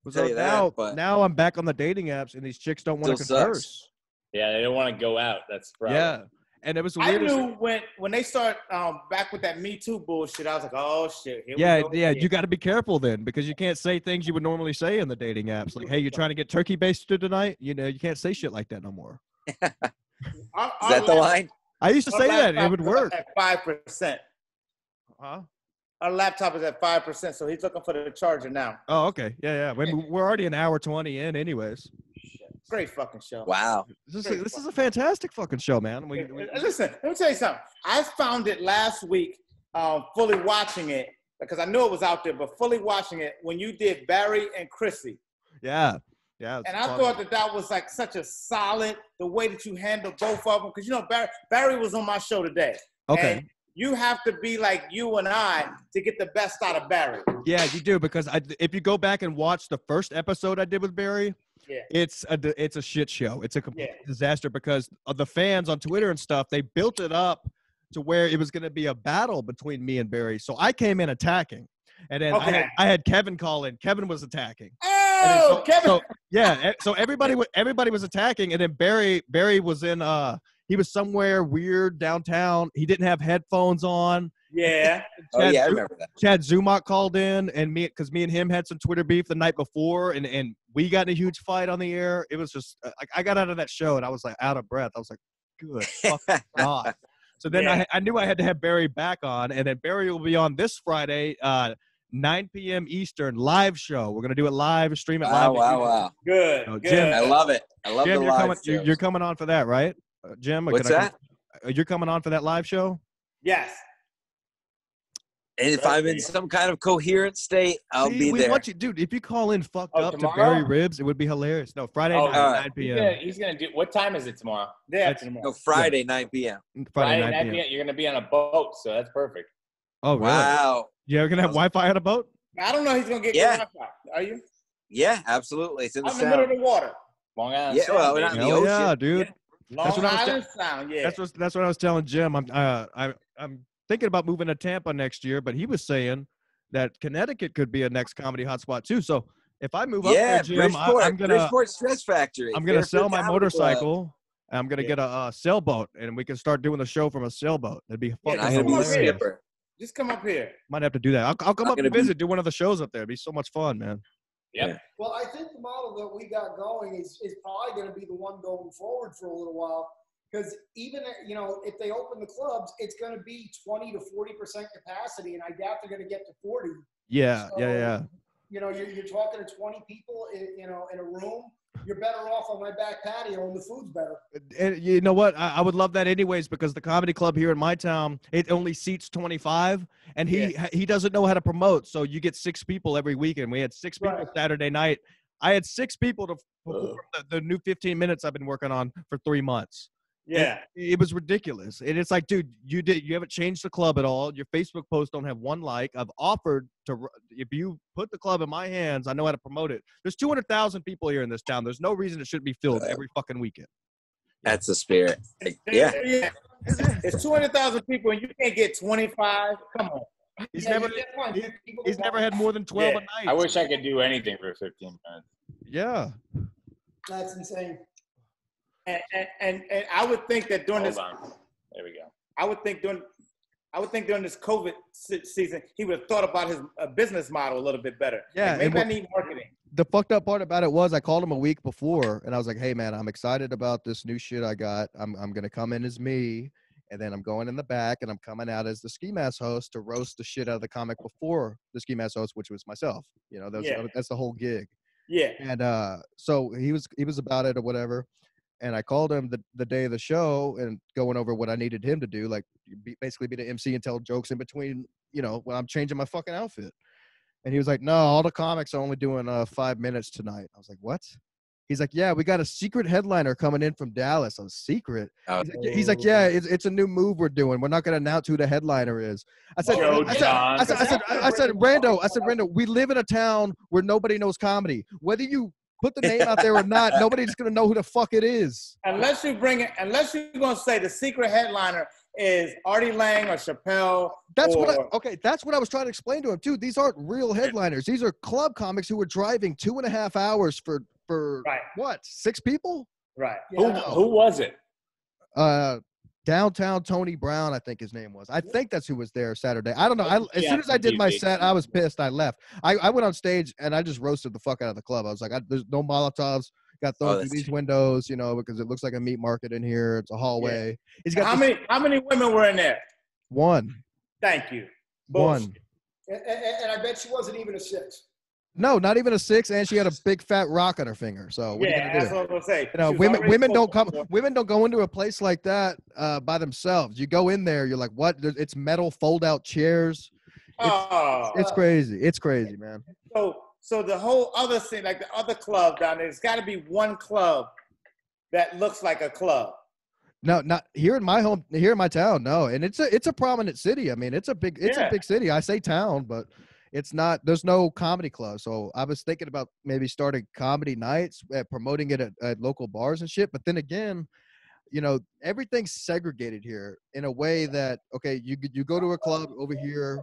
So now I'm back on the dating apps, and these chicks don't want to converse. Sucks. Yeah, they don't want to go out. That's the problem. Yeah. And it was the weirdest. I knew when they start back with that Me Too bullshit, I was like, oh shit. You got to be careful then, because you can't say things you would normally say in the dating apps. Like, hey, you're trying to get turkey basted tonight? You can't say shit like that no more. Is that the line? I used to say that. It would work. At 5%. Huh? our laptop is at 5%, so he's looking for the charger now. Oh, okay. Yeah. We're already an hour 20 in, anyways. Great fucking show. Wow. This is a fantastic fucking show, man. Listen, let me tell you something. I found it last week, fully watching it, because I knew it was out there, but fully watching it when you did Barry and Chrissy. Yeah. And I thought that was like such a solid, the way that you handled both of them. Because, you know, Barry was on my show today. Okay. And you have to be like you and I to get the best out of Barry. Yeah, you do, because if you go back and watch the first episode I did with Barry, it's a shit show. It's a complete disaster because of the fans on Twitter and stuff. They built it up to where it was going to be a battle between me and Barry. So I came in attacking, and then I had Kevin call in. Kevin was attacking. Oh, Kevin! So everybody was attacking, and then Barry was in. He was somewhere weird downtown. He didn't have headphones on. Yeah. I remember that. Chad Zumach called in, and because me and him had some Twitter beef the night before, and we got in a huge fight on the air. It was just like I got out of that show, and I was like out of breath. I was like, good fucking God. So then I knew I had to have Barry back on, and then Barry will be on this Friday, 9 p.m. Eastern, live show. We're going to do it live, stream it live. Wow. Good, so, good. Jim, I love it. I love Jim, the live shows. you're coming on for that, right, Jim? What's that? You're coming on for that live show? Yes. And if I'm in some kind of coherent state, I'll be there. Want you, dude. If you call in fucked up tomorrow? to Barry Ribs, it would be hilarious. No, Friday night, 9 p.m. He's gonna do. What time is it tomorrow? No, Friday, 9 p.m. Friday 9 p.m. You're gonna be on a boat, so that's perfect. Oh, really? Wow. You're gonna have Wi-Fi on a boat? I don't know. He's gonna get good Wi-Fi. Are you? Yeah, absolutely. It's in the I'm in the middle of the water. Long Island. Yeah, well, we're not in the ocean. Yeah, dude. Yeah. Long Island Sound. Yeah. That's what I was telling Jim. I'm thinking about moving to Tampa next year, but he was saying that Connecticut could be a next comedy hotspot too. So if I move up there, Jim, I'm gonna Bridgeport Stress Factory. I'm gonna sell my motorcycle. And I'm gonna get a sailboat, and we can start doing the show from a sailboat. That'd be fucking hilarious. Just come up here. Might have to do that. I'll come up and visit, do one of the shows up there. It'd be so much fun, man. Yeah. Well, I think the model that we got going is probably going to be the one going forward for a little while. Because even, you know, if they open the clubs, it's going to be 20 to 40% capacity, and I doubt they're going to get to 40. Yeah, so, yeah. You know, you're talking to 20 people, in a room. You're better off on my back patio, and the food's better. And you know what? I would love that anyways, because the comedy club here in my town, it only seats 25, and he doesn't know how to promote. So you get 6 people every weekend. We had 6 people Saturday night. I had 6 people to perform the new 15 minutes I've been working on for 3 months. Yeah. It was ridiculous. And it's like, dude, you haven't changed the club at all. Your Facebook posts don't have 1 like. I've offered to, if you put the club in my hands, I know how to promote it. There's 200,000 people here in this town. There's no reason it shouldn't be filled every fucking weekend. That's the spirit. Yeah. It's 200,000 people and you can't get 25. Come on. He's never had more than 12 a night. I wish I could do anything for 15 minutes. Yeah. That's insane. And I would think that during this, there we go. I would think during this COVID season, he would have thought about his business model a little bit better. Yeah, like maybe I need marketing. The fucked up part about it was I called him a week before, and I was like, "Hey, man, I'm excited about this new shit I got. I'm gonna come in as me, and then I'm going in the back, and I'm coming out as the Ski Mask host to roast the shit out of the comic before the Ski Mask host, which was myself. You know, that's the whole gig. Yeah. And so he was about it or whatever. And I called him the day of the show and going over what I needed him to do, like basically be the MC and tell jokes in between, you know, when I'm changing my fucking outfit. And he was like, no, all the comics are only doing 5 minutes tonight. I was like, what? He's like, yeah, we got a secret headliner coming in from Dallas. I was secret. He's like, yeah, it's a new move we're doing. We're not going to announce who the headliner is. I said, Rando, we live in a town where nobody knows comedy. Whether you put the name out there or not, nobody's gonna know who the fuck it is. Unless you're gonna say the secret headliner is Artie Lang or Chappelle. That's what I was trying to explain to him too. These aren't real headliners. These are club comics who are driving 2.5 hours for what? 6 people? Right. Yeah. Who was it? Downtown Tony Brown, I think his name was. I think that's who was there Saturday. I don't know. As soon as I did my set, I was pissed. I left. I went on stage and I just roasted the fuck out of the club. I was like, there's no Molotovs got thrown through these windows, you know, because it looks like a meat market in here. It's a hallway. Yeah. How many women were in there? 1. Thank you. Bullshit. 1. And I bet she wasn't even a 6. No, not even a 6, and she had a big fat rock on her finger. So what are you gonna do? That's what I was gonna say. You know, women don't go into a place like that by themselves. You go in there, you're like, what? It's metal fold out chairs. It's crazy. It's crazy, man. So the whole other thing, like the other club down there, there's got to be one club that looks like a club. No, not here in my town. No, and it's a prominent city. I mean, it's a big city. I say town, but it's not. There's no comedy club. So I was thinking about maybe starting comedy nights, promoting it at local bars and shit. But then again, you know, everything's segregated here in a way that, okay, you go to a club over here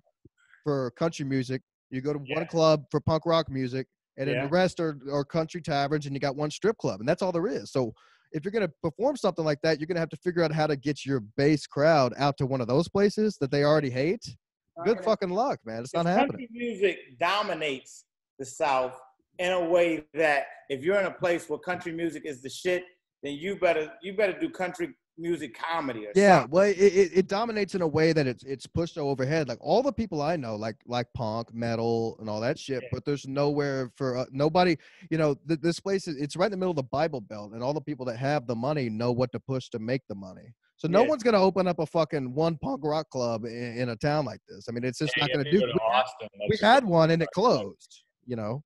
for country music, you go to one club for punk rock music, and then the rest are country taverns, and you got one strip club, and that's all there is. So if you're going to perform something like that, you're going to have to figure out how to get your base crowd out to one of those places that they already hate. Good fucking luck, man. It's not happening. Country music dominates the South in a way that if you're in a place where country music is the shit, then you better do country music comedy or something. Well, it dominates in a way that it's pushed overhead. Like all the people I know, like punk, metal, and all that shit, but there's nowhere for nobody. You know, this place it's right in the middle of the Bible Belt, and all the people that have the money know what to push to make the money. So no one's gonna open up a fucking one punk rock club in a town like this. I mean, it's just not gonna do. We had one and it closed. You know,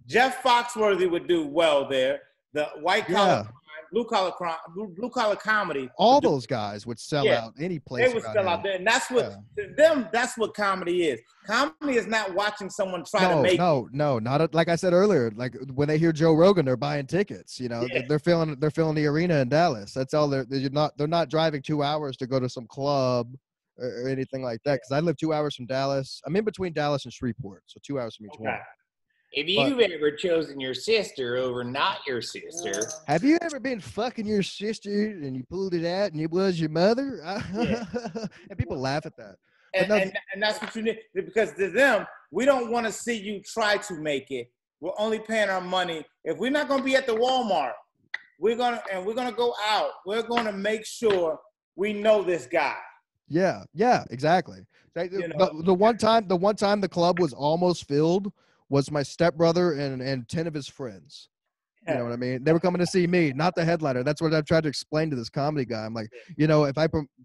Jeff Foxworthy would do well there. The white collar. Blue collar comedy. All those guys would sell out any place. They would sell out there, and that's what to them. That's what comedy is. Comedy is not watching someone try to make. Not like I said earlier. Like when they hear Joe Rogan, they're buying tickets. You know, they're filling the arena in Dallas. That's all. They're not driving 2 hours to go to some club or anything like that. Because I live 2 hours from Dallas. I'm in between Dallas and Shreveport, so 2 hours from each one. If you've ever chosen your sister over not your sister. Have you ever been fucking your sister and you pulled it out and it was your mother? And people laugh at that. And that's what you need. Because to them, we don't want to see you try to make it. We're only paying our money. If we're not going to be at the Walmart, we're gonna go out. We're going to make sure we know this guy. Yeah, exactly. The one time the club was almost filled was my stepbrother and 10 of his friends. You know what I mean? They were coming to see me, not the headliner. That's what I've tried to explain to this comedy guy. I'm like, you know, if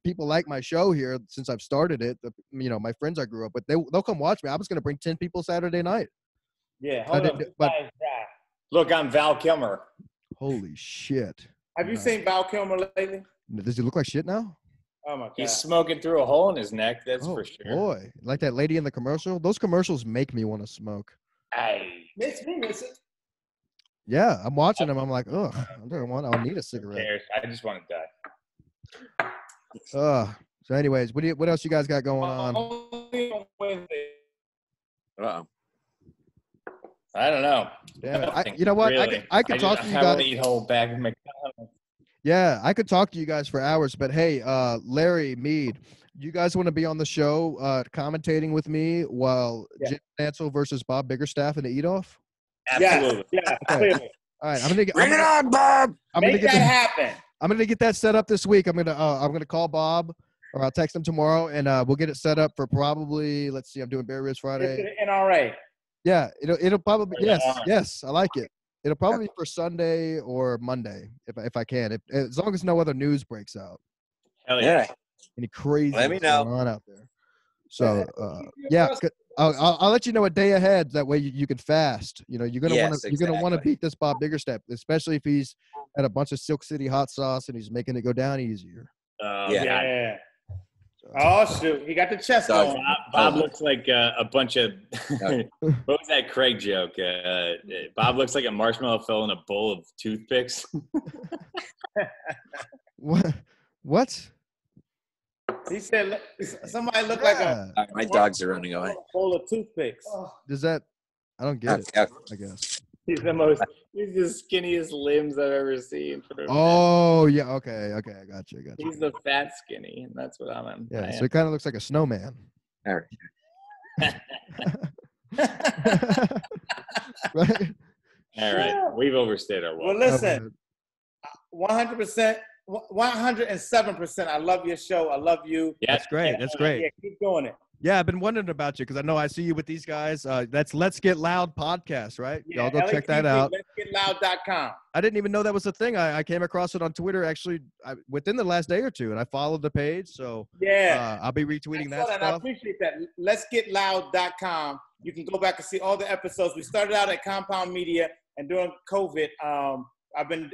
people like my show here since I've started it, you know, my friends I grew up with, they'll come watch me. I was going to bring 10 people Saturday night. Yeah, hold on. Look, I'm Val Kilmer. Holy shit. Have you seen Val Kilmer lately? Does he look like shit now? Oh my God. He's smoking through a hole in his neck, that's for sure. Boy, like that lady in the commercial. Those commercials make me want to smoke. Makes me miss it. Yeah, I'm watching them. I'm like, ugh, I'll need a cigarette. I just want to die. So anyways, what else you guys got going on? Uh-oh. I don't know. Damn, you know what? Really. I could talk to you guys. Yeah, I could talk to you guys for hours, but hey, Larry, Mead, you guys want to be on the show commentating with me while Jim Stancil versus Bob Biggerstaff in the eat-off? Absolutely. Yeah. Okay. All right, Bring it on, Bob. Make that happen. I'm gonna get that set up this week. I'm gonna call Bob, or I'll text him tomorrow, and we'll get it set up for probably. Let's see, I'm doing Bear Ribs Friday. NRA. Yeah, it'll probably yes, I like it. It'll probably be for Sunday or Monday if I can. As long as no other news breaks out. Hell yeah. Any crazy Let me know. going on out there. So I'll let you know a day ahead. That way you can fast. You know, you're gonna want to beat this Bob Biggerstaff, especially if he's at a bunch of Silk City hot sauce and he's making it go down easier. Yeah. Oh shoot, he got the chest on. Bob looks like a bunch of. What was that Craig joke? Bob looks like a marshmallow fell in a bowl of toothpicks. What? He said somebody looked like a. My dogs are running away. Bowl of toothpicks. Does that? I don't get it. I guess. He's the skinniest limbs I've ever seen. Oh yeah, okay, I got you. He's the fat skinny, and that's what I'm. Yeah, so he kind of looks like a snowman. All right. Right. All right, we've overstayed our welcome. Well, listen, 100%, 107%. I love your show. I love you. Yeah, that's great. That's great. Yeah, keep doing it. Yeah, I've been wondering about you because I know I see you with these guys. That's Let's Get Loud podcast, right? Yeah, Y'all go check that out. LetsGetLoud.com. I didn't even know that was a thing. I came across it on Twitter actually within the last day or two, and I followed the page. So yeah, I'll be retweeting that stuff. I appreciate that. LetsGetLoud.com. You can go back and see all the episodes. We started out at Compound Media, and during COVID, I've been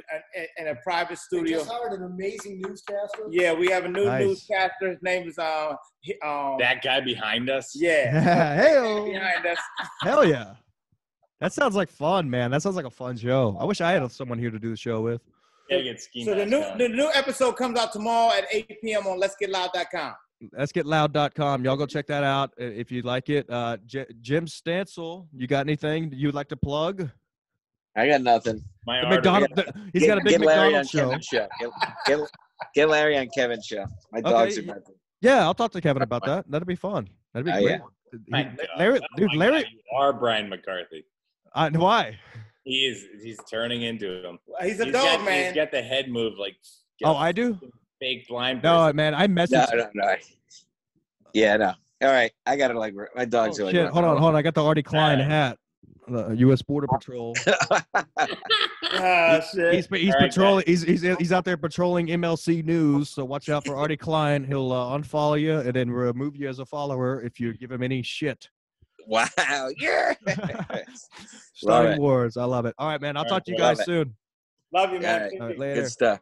in a private studio. We just hired an amazing newscaster. Yeah, we have a new newscaster. His name is that guy behind us. Yeah, hey, behind us. Hell yeah, that sounds like fun, man. That sounds like a fun show. I wish I had someone here to do the show with. So the new episode comes out tomorrow at 8 p.m. on LetsGetLoud.com. LetsGetLoud.com. Y'all go check that out if you like it. Jim Stancil, you got anything you'd like to plug? I got nothing. The McDonald, he's got a big McDonald's show. Get Larry on Kevin's show. My dogs are about to. Yeah, I'll talk to Kevin about that. That'd be fun. That'd be great. Yeah. Larry, you are Brian McCarthy. Why? He's turning into him. He's a dog, man. He's got the head move like. I do. Fake blind. No, man, I messaged. No. Yeah, no. All right, I got it. Like my dogs are like. Shit, hold on. I got the Artie Klein hat. The U.S. Border Patrol. Shit. He's patrolling. He's out there patrolling MLC News. So watch out for Artie Klein. He'll unfollow you and then remove you as a follower if you give him any shit. Wow. Yeah. Starting Wars. I love it. All right, man. I'll talk to you guys soon. Love you, man. All right. Later. Good stuff.